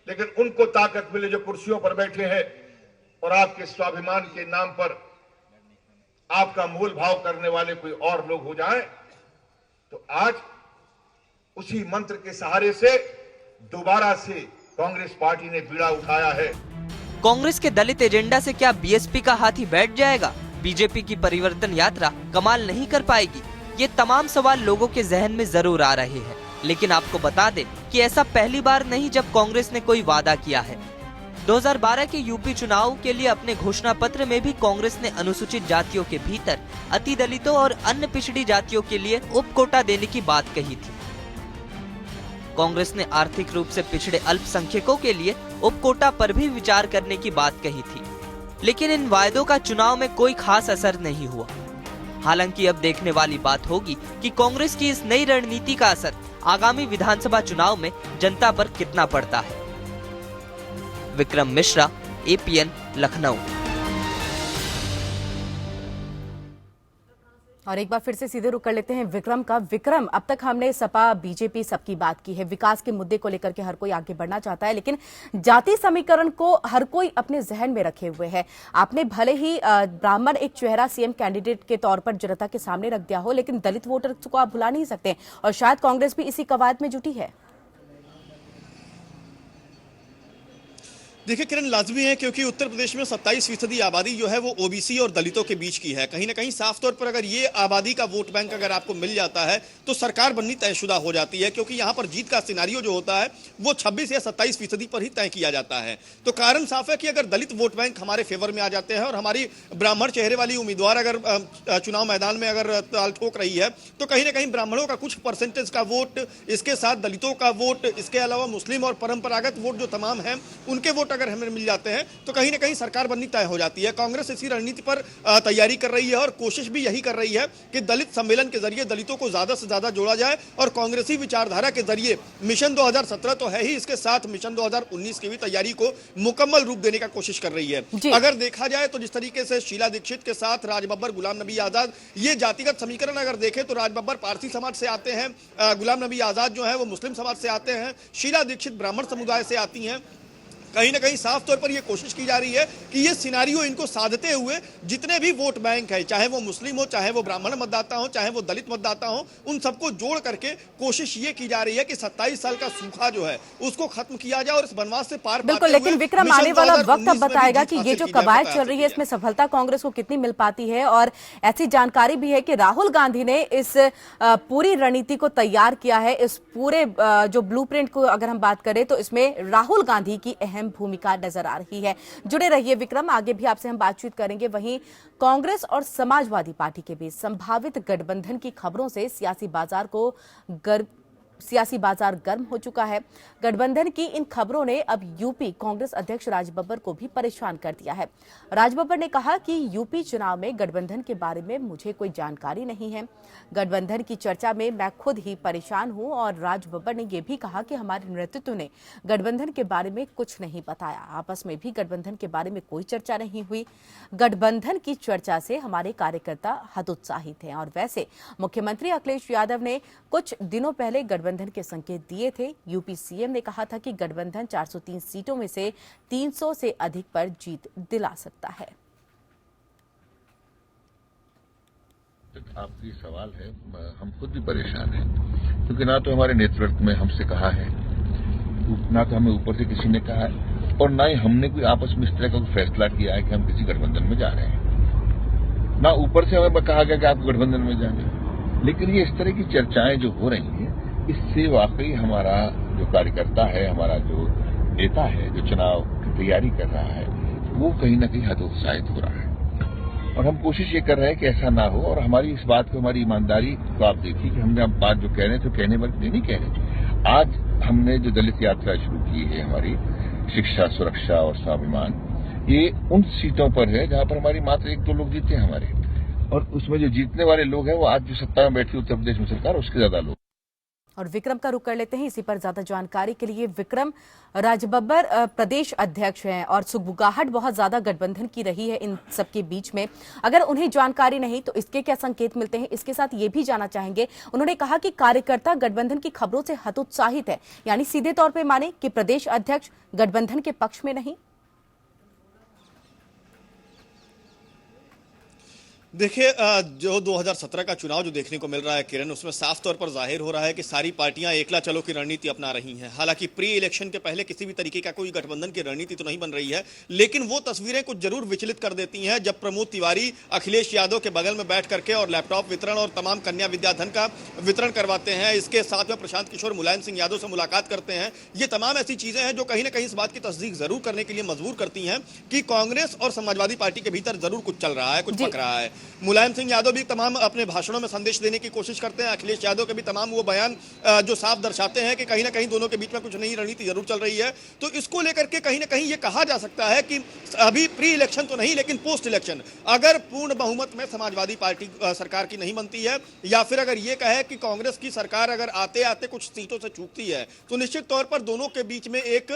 लेकिन उनको ताकत मिले जो कुर्सियों पर बैठे हैं, और आपके स्वाभिमान के नाम पर आपका मूल भाव करने वाले कोई और लोग हो जाएं, तो आज उसी मंत्र के सहारे से दोबारा से कांग्रेस पार्टी ने बीड़ा उठाया है। कांग्रेस के दलित एजेंडा से क्या बीएसपी का हाथी बैठ जाएगा? बीजेपी की परिवर्तन यात्रा कमाल नहीं कर पाएगी? ये तमाम सवाल लोगों के जहन में जरूर आ रहे हैं, लेकिन आपको बता दें कि ऐसा पहली बार नहीं जब कांग्रेस ने कोई वादा किया है। 2012 के यूपी चुनाव के लिए अपने घोषणा पत्र में भी कांग्रेस ने अनुसूचित जातियों के भीतर अति दलितों और अन्य पिछड़ी जातियों के लिए उप कोटा देने की बात कही थी। कांग्रेस ने आर्थिक रूप से पिछड़े अल्पसंख्यकों के लिए उप कोटा पर भी विचार करने की बात कही थी, लेकिन इन वायदों का चुनाव में कोई खास असर नहीं हुआ। हालांकि अब देखने वाली बात होगी कि कांग्रेस की इस नई रणनीति का असर आगामी विधानसभा चुनाव में जनता पर कितना पड़ता है। विक्रम मिश्रा, एपीएन, लखनऊ। और एक बार फिर से सीधे रुक कर लेते हैं विक्रम का। विक्रम, अब तक हमने सपा बीजेपी सबकी बात की है, विकास के मुद्दे को लेकर के हर कोई आगे बढ़ना चाहता है, लेकिन जाति समीकरण को हर कोई अपने जहन में रखे हुए है। आपने भले ही ब्राह्मण एक चेहरा सीएम कैंडिडेट के तौर पर जनता के सामने रख दिया हो, लेकिन दलित वोटर को आप भुला नहीं सकते, और शायद कांग्रेस भी इसी कवायद में जुटी है। देखिए किरण, लाजमी है क्योंकि उत्तर प्रदेश में 27% आबादी जो है वो ओबीसी और दलितों के बीच की है। कहीं ना कहीं साफ तौर पर अगर ये आबादी का वोट बैंक अगर आपको मिल जाता है तो सरकार बननी तयशुदा हो जाती है, क्योंकि यहाँ पर जीत का सिनारियो जो होता है वो 26 या 27% पर ही तय किया जाता है। तो कारण साफ है कि अगर दलित वोट बैंक हमारे फेवर में आ जाते हैं और हमारी ब्राह्मण चेहरे वाली उम्मीदवार अगर चुनाव मैदान में अगर ताल ठोक रही है तो कहीं ना कहीं ब्राह्मणों का कुछ परसेंटेज का वोट, इसके साथ दलितों का वोट, इसके अलावा मुस्लिम और परंपरागत वोट जो तमाम है उनके वोट अगर हमें मिल जाते हैं तो कहीं ना कहीं सरकार बननी तय हो जाती है। कांग्रेस इसी रणनीति पर तैयारी कर रही है और कोशिश भी यही कर रही है कि दलित सम्मेलन के जरिए दलितों को ज्यादा से ज्यादा जोड़ा जाए और कांग्रेसी विचारधारा के जरिए मिशन 2017 तो है ही, इसके साथ मिशन 2019 की भी तैयारी को मुकम्मल रूप देने का कोशिश कर रही है। अगर देखा जाए तो जिस तरीके से शीला दीक्षित के साथ राज बब्बर, गुलाम नबी आजाद, ये जातिगत समीकरण अगर देखें तो राज बब्बर पारसी समाज से आते हैं, गुलाम नबी आजाद जो है वो मुस्लिम समाज से आते हैं, शीला दीक्षित ब्राह्मण समुदाय से आती हैं। कहीं ना कहीं साफ तौर पर यह कोशिश की जा रही है कि ये सिनारियो इनको साधते हुए जितने भी वोट बैंक है, चाहे वो मुस्लिम हो, चाहे वो ब्राह्मण मतदाता हो, चाहे वो दलित मतदाता हो, उन सबको जोड़ करके कोशिश ये की जा रही है कि 27 साल का सूखा जो है उसको खत्म किया जाए और इस वनवास से पार पाते बिल्कुल। लेकिन विक्रम, आने वाला वक्त अब बताएगा कि ये जो कवायद चल रही है इसमें सफलता कांग्रेस को कितनी मिल पाती है। और ऐसी जानकारी भी है कि राहुल गांधी ने इस पूरी रणनीति को तैयार किया है। इस पूरे जो ब्लूप्रिंट को अगर हम बात करें तो इसमें राहुल गांधी की अहम भूमिका नजर आ रही है। जुड़े रहिए विक्रम, आगे भी आपसे हम बातचीत करेंगे। वहीं कांग्रेस और समाजवादी पार्टी के बीच संभावित गठबंधन की खबरों से सियासी बाजार गर्म हो चुका है। गठबंधन की इन खबरों ने अब यूपी कांग्रेस अध्यक्ष राज बब्बर को भी परेशान कर दिया है। राज बब्बर ने कहा कि यूपी चुनाव में गठबंधन के बारे में मुझे कोई जानकारी नहीं है। गठबंधन की चर्चा में मैं खुद ही परेशान हूं। और राज बब्बर ने यह भी कहा कि हमारे नेतृत्व ने गठबंधन के बारे में कुछ नहीं बताया। आपस में भी गठबंधन के बारे में कोई चर्चा नहीं हुई। गठबंधन की चर्चा से हमारे कार्यकर्ता हतोत्साहित हैं। और वैसे मुख्यमंत्री अखिलेश यादव ने कुछ दिनों पहले गठबंधन के संकेत दिए थे। यूपी सीएम ने कहा था कि गठबंधन 403 सीटों में से 300 से अधिक पर जीत दिला सकता है। आपकी सवाल है, हम खुद भी परेशान हैं क्योंकि ना तो हमारे नेतृत्व में हमसे कहा है, ना तो हमें ऊपर से किसी ने कहा है और ना ही हमने कोई आपस में इस तरह का कोई फैसला किया है कि हम किसी गठबंधन में जा रहे हैं। ना ऊपर से हमें कहा गया कि आप गठबंधन में जाएंगे। लेकिन ये इस तरह की चर्चाएं जो हो रही हैं, इससे वाकई हमारा जो कार्यकर्ता है, हमारा जो नेता है, जो चुनाव की तैयारी कर रहा है, वो कहीं ना कहीं हतोत्साहित हो रहा है। और हम कोशिश ये कर रहे हैं कि ऐसा ना हो। और हमारी इस बात को, हमारी ईमानदारी को आप देखिए कि हमने अब बात जो कह रहे थे कहने वाले नहीं कह रहे। आज हमने जो दलित यात्रा शुरू की है, हमारी शिक्षा, सुरक्षा और स्वाभिमान, ये उन सीटों पर है जहां पर हमारी मात्र 1-2 लोग जीते हैं हमारे। और उसमें जो जीतने वाले लोग हैं वो आज जो सत्ता में बैठी उत्तर प्रदेश में सरकार, उसके ज्यादा लोग। और विक्रम का रुख कर लेते हैं इसी पर ज्यादा जानकारी के लिए। विक्रम, राज बब्बर प्रदेश अध्यक्ष हैं और सुगबुगाहट बहुत ज्यादा गठबंधन की रही है इन सबके बीच में। अगर उन्हें जानकारी नहीं तो इसके क्या संकेत मिलते हैं? इसके साथ ये भी जानना चाहेंगे, उन्होंने कहा कि कार्यकर्ता गठबंधन की खबरों से हतोत्साहित है, यानी सीधे तौर पर माने कि प्रदेश अध्यक्ष गठबंधन के पक्ष में नहीं। देखिए, जो 2017 का चुनाव जो देखने को मिल रहा है किरण, उसमें साफ तौर पर जाहिर हो रहा है कि सारी पार्टियां एकला चलो की रणनीति अपना रही हैं। हालांकि प्री इलेक्शन के पहले किसी भी तरीके का कोई गठबंधन की रणनीति तो नहीं बन रही है, लेकिन वो तस्वीरें कुछ जरूर विचलित कर देती हैं जब प्रमोद तिवारी अखिलेश यादव के बगल में बैठ करके और लैपटॉप वितरण और तमाम कन्या विद्याधन का वितरण करवाते हैं। इसके साथ में प्रशांत किशोर मुलायम सिंह यादव से मुलाकात करते हैं। ये तमाम ऐसी चीजें हैं जो कहीं ना कहीं इस बात की तस्दीक जरूर करने के लिए मजबूर करती हैं कि कांग्रेस और समाजवादी पार्टी के भीतर जरूर कुछ चल रहा है, कुछ पक रहा है। मुलायम सिंह यादव भी तमाम अपने भाषणों में संदेश देने की कोशिश करते हैं। अखिलेश यादव के भी तमाम वो बयान जो साफ दर्शाते हैं कि कहीं ना कहीं दोनों के बीच में कुछ नई रणनीति जरूर चल रही है। तो इसको लेकर के कहीं ना कहीं ये कहा जा सकता है कि अभी प्री इलेक्शन तो नहीं, लेकिन पोस्ट इलेक्शन अगर पूर्ण बहुमत में समाजवादी पार्टी सरकार की नहीं बनती है, या फिर अगर ये कहे कि कांग्रेस की सरकार अगर आते आते कुछ सीटों से चूकती है, तो निश्चित तौर पर दोनों के बीच में एक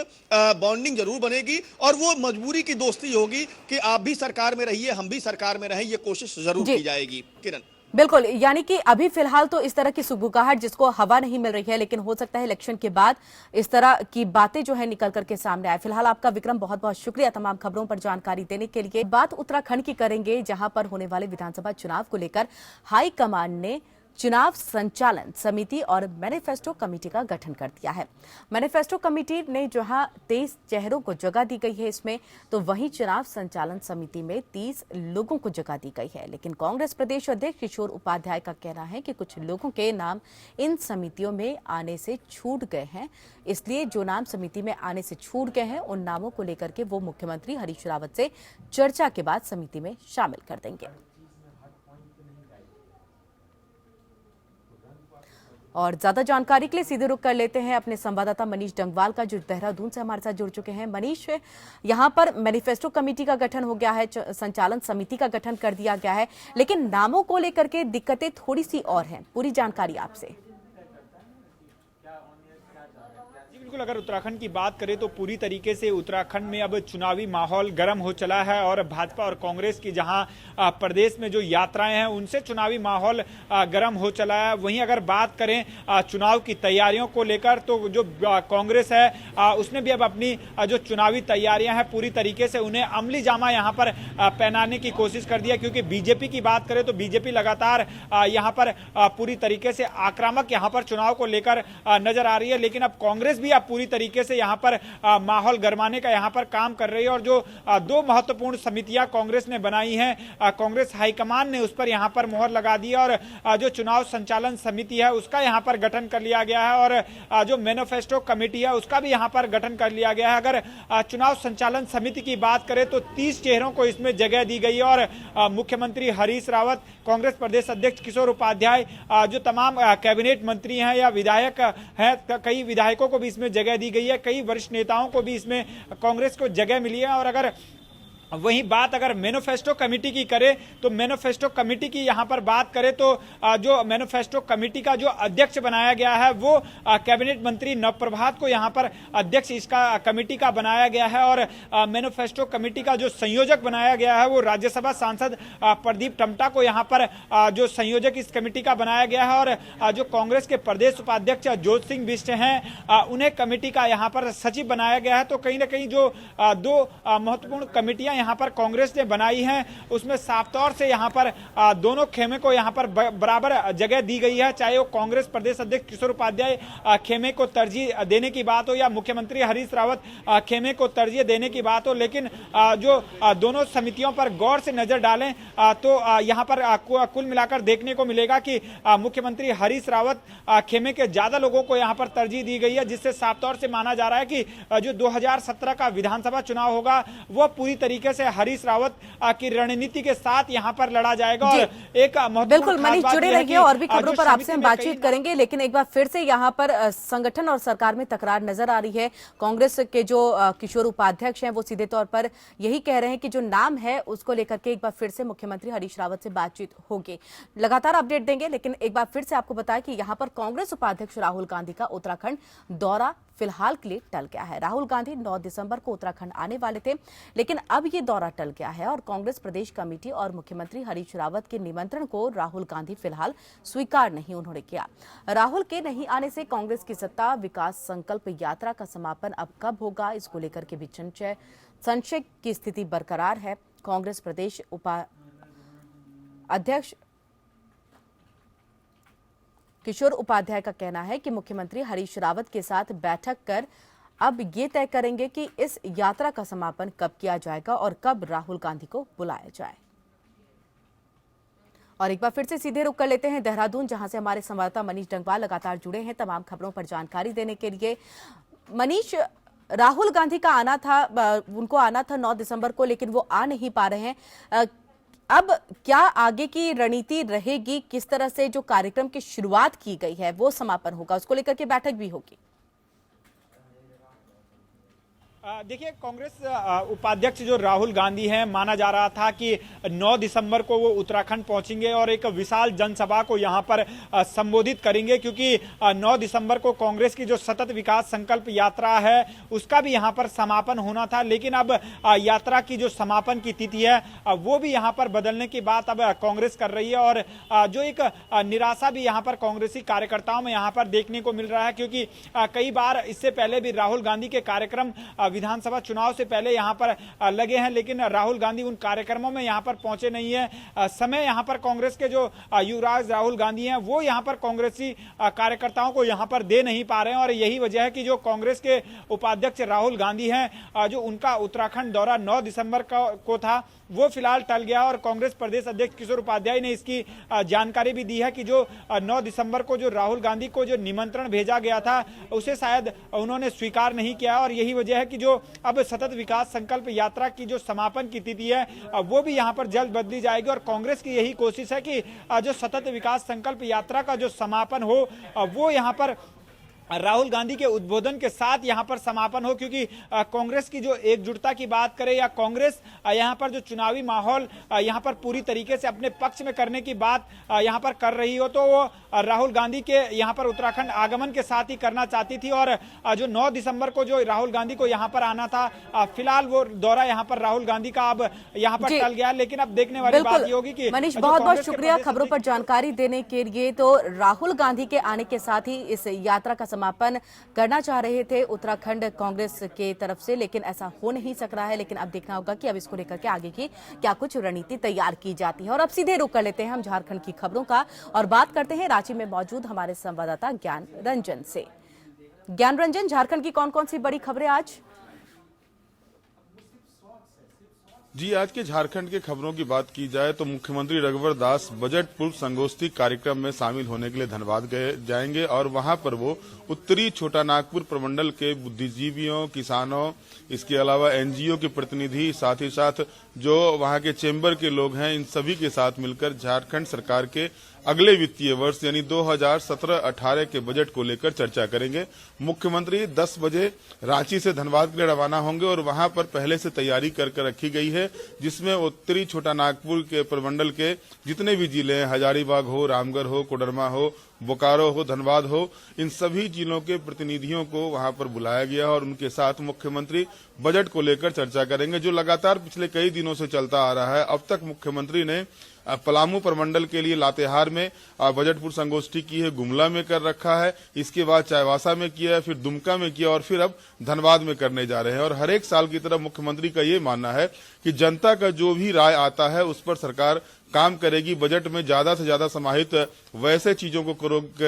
बॉन्डिंग जरूर बनेगी और वो मजबूरी की दोस्ती होगी कि आप भी सरकार में रहिए, हम भी सरकार में रहें। ये कोशिश जरूर की जाएगी किरण। बिल्कुल, यानी कि अभी फिलहाल तो इस तरह की सुगबुगाहट जिसको हवा नहीं मिल रही है, लेकिन हो सकता है इलेक्शन के बाद इस तरह की बातें जो है निकल करके सामने आए। फिलहाल आपका विक्रम बहुत बहुत शुक्रिया तमाम खबरों पर जानकारी देने के लिए। बात उत्तराखंड की करेंगे, जहां पर होने वाले विधानसभा चुनाव को लेकर हाईकमान ने चुनाव संचालन समिति और मैनिफेस्टो कमेटी का गठन कर दिया है। मैनिफेस्टो कमेटी ने जहां 23 चेहरों को जगह दी गई है इसमें, तो वहीं चुनाव संचालन समिति में 30 लोगों को जगह दी गई है। लेकिन कांग्रेस प्रदेश अध्यक्ष किशोर उपाध्याय का कहना है कि कुछ लोगों के नाम इन समितियों में आने से छूट गए हैं, इसलिए जो नाम समिति में आने से छूट गए हैं उन नामों को लेकर के वो मुख्यमंत्री हरीश रावत से चर्चा के बाद समिति में शामिल कर देंगे। और ज्यादा जानकारी के लिए सीधे रुख कर लेते हैं अपने संवाददाता मनीष डंगवाल का, जो देहरादून से हमारे साथ जुड़ चुके हैं। मनीष, यहां पर मैनिफेस्टो कमेटी का गठन हो गया है, संचालन समिति का गठन कर दिया गया है, लेकिन नामों को लेकर के दिक्कतें थोड़ी सी और हैं। पूरी जानकारी आपसे। बिल्कुल, अगर उत्तराखंड की बात करें तो पूरी तरीके से उत्तराखंड में अब चुनावी माहौल गर्म हो चला है और भाजपा और कांग्रेस की जहां प्रदेश में जो यात्राएं हैं उनसे चुनावी माहौल गर्म हो चला है। वहीं अगर बात करें चुनाव की तैयारियों को लेकर तो जो कांग्रेस है उसने भी अब अपनी जो चुनावी तैयारियां हैं पूरी तरीके से उन्हें अमली जामा यहां पर पहनाने की कोशिश कर दिया, क्योंकि बीजेपी की बात करें तो बीजेपी लगातार यहां पर पूरी तरीके से आक्रामक यहां पर चुनाव को लेकर नजर आ रही है। लेकिन अब कांग्रेस भी पूरी तरीके से यहां पर माहौल गरमाने का यहां पर काम कर रही है और जो दो महत्वपूर्ण समितियां कांग्रेस ने बनाई हैं, कांग्रेस हाईकमान ने उस पर यहां पर मोहर लगा दी और जो चुनाव संचालन समिति है उसका यहां पर गठन कर लिया गया है और जो मैनिफेस्टो कमेटी है उसका भी यहां पर गठन कर लिया गया है। अगर चुनाव संचालन समिति की बात करें तो 30 चेहरों को इसमें जगह दी गई है और मुख्यमंत्री हरीश रावत, कांग्रेस प्रदेश अध्यक्ष किशोर उपाध्याय, जो तमाम कैबिनेट मंत्री हैं या विधायक हैं, कई विधायकों को भी इसमें जगह दी गई है, कई वरिष्ठ नेताओं को भी इसमें कांग्रेस को जगह मिली है। और अगर वही बात अगर मैनिफेस्टो कमेटी की करें तो मैनिफेस्टो कमेटी की यहां पर बात करें तो जो मैनिफेस्टो कमेटी का जो अध्यक्ष बनाया गया है वो कैबिनेट मंत्री नवप्रभात को यहां पर अध्यक्ष इसका कमेटी का बनाया गया है और मैनिफेस्टो कमेटी का जो संयोजक बनाया गया है वो राज्यसभा सांसद प्रदीप टमटा को यहां पर जो संयोजक इस कमेटी का बनाया गया है और जो कांग्रेस के प्रदेश उपाध्यक्ष ज्योति सिंह बिष्ट हैं उन्हें कमेटी का यहां पर सचिव बनाया गया है। तो कहीं ना कहीं जो दो महत्वपूर्ण कमेटियां यहां पर कांग्रेस ने बनाई है उसमें साफ तौर से यहां पर दोनों खेमे को यहां पर बराबर जगह दी गई है, चाहे वो कांग्रेस प्रदेश अध्यक्ष किशोर उपाध्याय खेमे को तरजीह देने की बात हो या मुख्यमंत्री हरीश रावत खेमे को तरजीह देने की बात हो। लेकिन जो दोनों समितियों पर गौर से नजर डालें तो यहां पर कुल मिलाकर देखने को मिलेगा कि मुख्यमंत्री हरीश रावत खेमे के ज्यादा लोगों को यहां पर तरजीह दी गई है, जिससे साफ तौर से माना जा रहा है कि जो 2017 का विधानसभा चुनाव होगा वो पूरी तरीके से हरीश रावत की रणनीति के साथ यहां पर लड़ा जाएगा। और एक बिल्कुल मनीष जुड़े रहिए और भी खबरों पर आपसे हम बातचीत करेंगे, लेकिन एक बार फिर से यहां पर संगठन और सरकार में तकरार नजर आ रही है। कांग्रेस के जो किशोर उपाध्यक्ष हैं वो सीधे तौर पर यही कह रहे हैं कि जो नाम है उसको लेकर के एक बार फिर से मुख्यमंत्री हरीश रावत से बातचीत होगी। लगातार अपडेट देंगे, लेकिन एक बार फिर से आपको बताया कि यहां पर कांग्रेस उपाध्यक्ष राहुल गांधी का उत्तराखंड दौरा फिलहाल के लिए टल गया है। राहुल गांधी 9 दिसंबर को उत्तराखंड आने वाले थे, लेकिन अब ये दौरा टल गया है और कांग्रेस प्रदेश कमेटी और मुख्यमंत्री हरीश रावत के निमंत्रण को राहुल गांधी फिलहाल स्वीकार नहीं उन्होंने किया। राहुल के नहीं आने से कांग्रेस की सत्ता विकास संकल्प यात्रा का समापन अब कब होगा, इसको लेकर के भी संशय की स्थिति बरकरार है। कांग्रेस प्रदेश अध्यक्ष किशोर उपाध्याय का कहना है कि मुख्यमंत्री हरीश रावत के साथ बैठक कर अब ये तय करेंगे कि इस यात्रा का समापन कब किया जाएगा और कब राहुल गांधी को बुलाया जाए। और एक बार फिर से सीधे रुख कर लेते हैं देहरादून, जहां से हमारे संवाददाता मनीष डंगवाल लगातार जुड़े हैं तमाम खबरों पर जानकारी देने के लिए। मनीष, राहुल गांधी का आना था, उनको आना था 9 दिसंबर को, लेकिन वो आ नहीं पा रहे हैं। अब क्या आगे की रणनीति रहेगी, किस तरह से जो कार्यक्रम की शुरुआत की गई है वो समापन होगा, उसको लेकर के बैठक भी होगी? देखिए, कांग्रेस उपाध्यक्ष जो राहुल गांधी हैं, माना जा रहा था कि 9 दिसंबर को वो उत्तराखंड पहुंचेंगे और एक विशाल जनसभा को यहां पर संबोधित करेंगे, क्योंकि 9 दिसंबर को कांग्रेस की जो सतत विकास संकल्प यात्रा है उसका भी यहां पर समापन होना था। लेकिन अब यात्रा की जो समापन की तिथि है वो भी यहां पर बदलने की बात अब कांग्रेस कर रही है और जो एक निराशा भी यहां पर कांग्रेसी कार्यकर्ताओं में यहां पर देखने को मिल रहा है, क्योंकि कई बार इससे पहले भी राहुल गांधी के कार्यक्रम विधानसभा चुनाव से पहले यहाँ पर लगे हैं, लेकिन राहुल गांधी उन कार्यक्रमों में यहाँ पर पहुंचे नहीं है। समय यहाँ पर कांग्रेस के जो युवराज राहुल गांधी हैं वो यहाँ पर कांग्रेसी कार्यकर्ताओं को यहाँ पर दे नहीं पा रहे हैं, और यही वजह है कि जो कांग्रेस के उपाध्यक्ष राहुल गांधी हैं, जो उनका उत्तराखंड दौरा 9 दिसंबर को था, वो फिलहाल टल गया। और कांग्रेस प्रदेश अध्यक्ष किशोर उपाध्याय ने इसकी जानकारी भी दी है कि जो 9 दिसंबर को जो राहुल गांधी को जो निमंत्रण भेजा गया था उसे शायद उन्होंने स्वीकार नहीं किया, और यही वजह है कि जो अब सतत विकास संकल्प यात्रा की जो समापन की तिथि है वो भी यहाँ पर जल्द बदली जाएगी। और कांग्रेस की यही कोशिश है कि जो सतत विकास संकल्प यात्रा का जो समापन हो वो यहाँ पर राहुल गांधी के उद्बोधन के साथ यहां पर समापन हो, क्योंकि कांग्रेस की जो एकजुटता की बात करें या कांग्रेस यहां पर जो चुनावी माहौल यहां पर पूरी तरीके से अपने पक्ष में करने की बात यहां पर कर रही हो, तो वो राहुल गांधी के यहां पर उत्तराखंड आगमन के साथ ही करना चाहती थी। और जो 9 दिसंबर को जो राहुल गांधी को यहां पर आना था, फिलहाल वो दौरा यहां पर राहुल गांधी का अब यहां पर टल गया। लेकिन अब देखने वाली बात ये होगी कि मनीष, बहुत बहुत शुक्रिया खबरों पर जानकारी देने के लिए। तो राहुल गांधी के आने के साथ ही इस यात्रा का समापन करना चाह रहे थे उत्तराखंड कांग्रेस के तरफ से, लेकिन ऐसा हो नहीं सक रहा है। लेकिन अब देखना होगा कि अब इसको लेकर के आगे की क्या कुछ रणनीति तैयार की जाती है। और अब सीधे रुख कर लेते हैं हम झारखंड की खबरों का और बात करते हैं रांची में मौजूद हमारे संवाददाता ज्ञान रंजन से। ज्ञान रंजन, झारखंड की कौन कौन सी बड़ी खबरें आज? जी, आज के झारखंड के खबरों की बात की जाए तो मुख्यमंत्री रघुवर दास बजट पूर्व संगोष्ठी कार्यक्रम में शामिल होने के लिए धनबाद जाएंगे और वहां पर वो उत्तरी छोटा नागपुर प्रमंडल के बुद्धिजीवियों, किसानों, इसके अलावा एनजीओ के प्रतिनिधि, साथ ही साथ जो वहां के चेंबर के लोग हैं, इन सभी के साथ मिलकर झारखंड सरकार के अगले वित्तीय वर्ष यानी 2017-18 के बजट को लेकर चर्चा करेंगे। मुख्यमंत्री 10 बजे रांची से धनबाद के लिए रवाना होंगे और वहां पर पहले से तैयारी कर रखी गई है, जिसमें उत्तरी छोटा नागपुर के प्रमंडल के जितने भी जिले हैं, हजारीबाग हो, रामगढ़ हो, कोडरमा हो, बोकारो हो, धनबाद हो, इन सभी जिलों के प्रतिनिधियों को वहां पर बुलाया गया और उनके साथ मुख्यमंत्री बजट को लेकर चर्चा करेंगे, जो लगातार पिछले कई दिनों से चलता आ रहा है। अब तक मुख्यमंत्री ने पलामू प्रमंडल के लिए लातेहार में बजट पूर्व संगोष्ठी की है, गुमला में कर रखा है, इसके बाद चाईबासा में किया है, फिर दुमका में किया और फिर अब धनबाद में करने जा रहे हैं। और हर एक साल की तरह मुख्यमंत्री का ये मानना है कि जनता का जो भी राय आता है उस पर सरकार काम करेगी। बजट में ज्यादा से ज्यादा समाहित वैसे चीजों को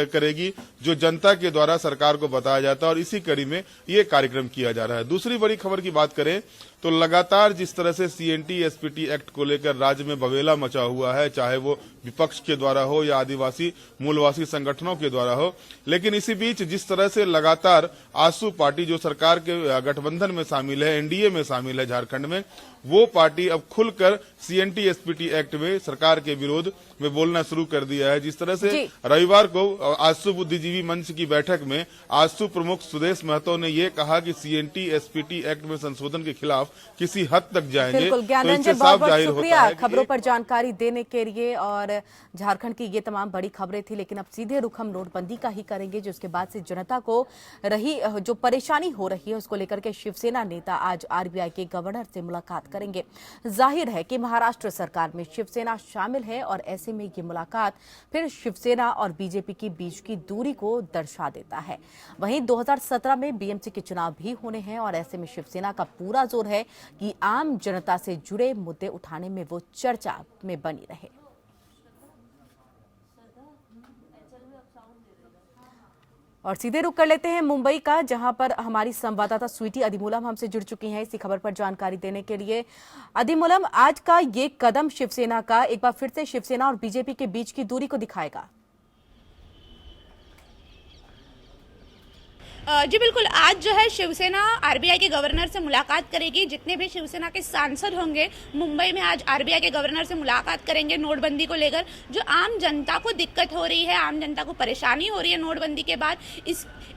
करेगी जो जनता के द्वारा सरकार को बताया जाता है और इसी कड़ी में ये कार्यक्रम किया जा रहा है। दूसरी बड़ी खबर की बात करें तो लगातार जिस तरह से सीएनटी एसपीटी एक्ट को लेकर राज्य में बवेला मचा हुआ है, चाहे वो विपक्ष के द्वारा हो या आदिवासी मूलवासी संगठनों के द्वारा हो, लेकिन इसी बीच जिस तरह से लगातार आजसू पार्टी जो सरकार के गठबंधन में शामिल है, एनडीए में शामिल है झारखंड में, वो पार्टी अब खुलकर सीएनटी एसपीटी एक्ट में सरकार के विरोध में बोलना शुरू कर दिया है। जिस तरह से रविवार को आजसू बुद्धिजीवी मंच की बैठक में आजसू प्रमुख सुदेश महतो ने ये कहा कि सीएनटी एसपीटी एक्ट में संशोधन के खिलाफ किसी हद तक जाएंगे। बिल्कुल, ज्ञान रंजन, बहुत बहुत शुक्रिया खबरों पर जानकारी देने के लिए। और झारखंड की ये तमाम बड़ी खबरें थी, लेकिन अब सीधे रुख हम नोटबंदी का ही करेंगे, जिसके बाद से जनता को रही जो परेशानी हो रही है उसको लेकर के शिवसेना नेता आज आरबीआई के गवर्नर से मुलाकात करेंगे। जाहिर है कि महाराष्ट्र सरकार में शिवसेना शामिल है और ऐसे में ये मुलाकात फिर शिवसेना और बीजेपी के बीच की दूरी को दर्शा देता है। वहीं 2017 में बीएमसी के चुनाव भी होने हैं और ऐसे में शिवसेना का पूरा जोर है कि आम जनता से जुड़े मुद्दे उठाने में वो चर्चा में बनी रहे। और सीधे रुक कर लेते हैं मुंबई का, जहां पर हमारी संवाददाता स्वीटी अधिमूलम हमसे जुड़ चुकी हैं इसी खबर पर जानकारी देने के लिए। अधिमूलम, आज का ये कदम शिवसेना का एक बार फिर से शिवसेना और बीजेपी के बीच की दूरी को दिखाएगा। जी बिल्कुल, आज जो है शिवसेना आरबीआई के गवर्नर से मुलाकात करेगी। जितने भी शिवसेना के सांसद होंगे मुंबई में आज आरबीआई के गवर्नर से मुलाकात करेंगे नोटबंदी को लेकर। जो आम जनता को दिक्कत हो रही है, आम जनता को परेशानी हो रही है नोटबंदी के बाद,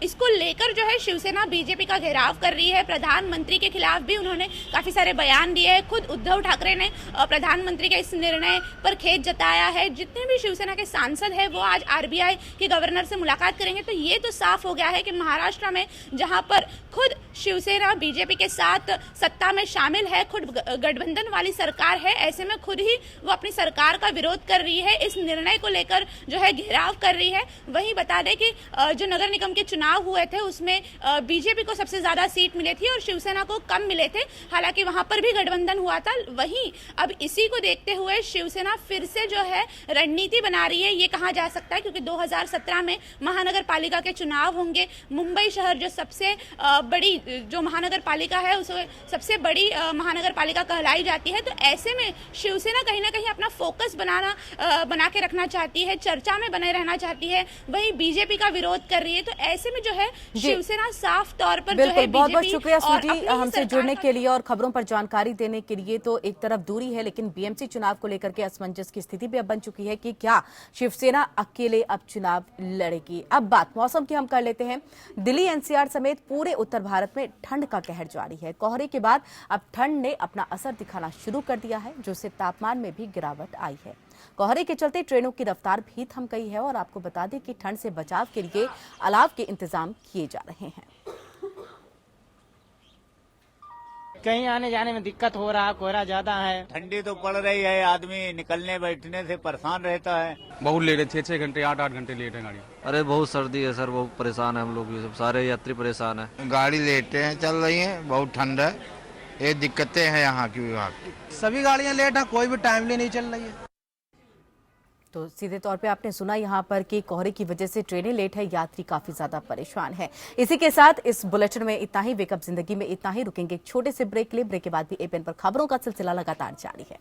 इसको लेकर जो है शिवसेना बीजेपी का घेराव कर रही है। प्रधानमंत्री के खिलाफ भी उन्होंने काफ़ी सारे बयान दिए हैं। खुद उद्धव ठाकरे ने प्रधानमंत्री के इस निर्णय पर खेद जताया है। जितने भी शिवसेना के सांसद हैं वो आज आरबीआई के गवर्नर से मुलाकात करेंगे। तो ये तो साफ हो गया है कि महाराष्ट्र महाराष्ट्र में, जहां पर खुद शिवसेना बीजेपी के साथ सत्ता में शामिल है, खुद गठबंधन वाली सरकार है, ऐसे में खुद ही वो अपनी सरकार का विरोध कर रही है, इस निर्णय को लेकर जो है घेराव कर रही है। वहीं बता दें कि जो नगर निगम के चुनाव हुए थे उसमें बीजेपी को सबसे ज्यादा सीट मिले थी और शिवसेना को कम मिले थे, हालांकि वहां पर भी गठबंधन हुआ था। वहीं अब इसी को देखते हुए शिवसेना फिर से जो है रणनीति बना रही है, ये कहा जा सकता है, क्योंकि 2017 में महानगर पालिका के चुनाव होंगे। मुंबई शहर जो सबसे बड़ी जो महानगर पालिका है, उसे सबसे बड़ी महानगर पालिका कहलाई जाती है, तो ऐसे में शिवसेना कहीं ना कहीं अपना फोकस बना के रखना चाहती है, चर्चा में बने रहना चाहती है, वहीं बीजेपी का विरोध कर रही है। तो ऐसे में जो है शिवसेना साफ तौर पर जो है बहुत बहुत शुक्रिया और स्वीटी अपनी हमसे सरकार जुड़ने का के लिए और खबरों पर जानकारी देने के लिए। तो एक तरफ दूरी है, लेकिन बीएमसी चुनाव को लेकर के असमंजस की स्थिति भी अब बन चुकी है कि क्या शिवसेना अकेले अब चुनाव लड़ेगी। अब बात मौसम की हम कर लेते हैं। दिल्ली एनसीआर समेत पूरे उत्तर भारत में ठंड का कहर जारी है। कोहरे के बाद अब ठंड ने अपना असर दिखाना शुरू कर दिया है, जिससे तापमान में भी गिरावट आई है। कोहरे के चलते ट्रेनों की रफ्तार भी थम गई है और आपको बता दें कि ठंड से बचाव के लिए अलाव के इंतजाम किए जा रहे हैं। कहीं आने जाने में दिक्कत हो रहा है, कोहरा ज्यादा है, ठंडी तो पड़ रही है, आदमी निकलने बैठने से परेशान रहता है। बहुत लेट है, 6-6 घंटे 8-8 घंटे लेट है गाड़ी। अरे बहुत सर्दी है सर, बहुत परेशान है हम लोग भी, सब सारे यात्री परेशान है। गाड़ी लेट है चल रही है, बहुत ठंड है, ये दिक्कतें हैं यहाँ की विभाग की। सभी गाड़ियां लेट है, कोई भी टाइमली नहीं चल रही है। तो सीधे तौर पे आपने सुना यहाँ पर कि कोहरे की वजह से ट्रेनें लेट है, यात्री काफी ज्यादा परेशान है। इसी के साथ इस बुलेटिन में इतना ही। वेकअप जिंदगी में इतना ही। रुकेंगे एक छोटे से ब्रेक के लिए। ब्रेक के बाद भी एपीएन पर खबरों का सिलसिला लगातार जारी है।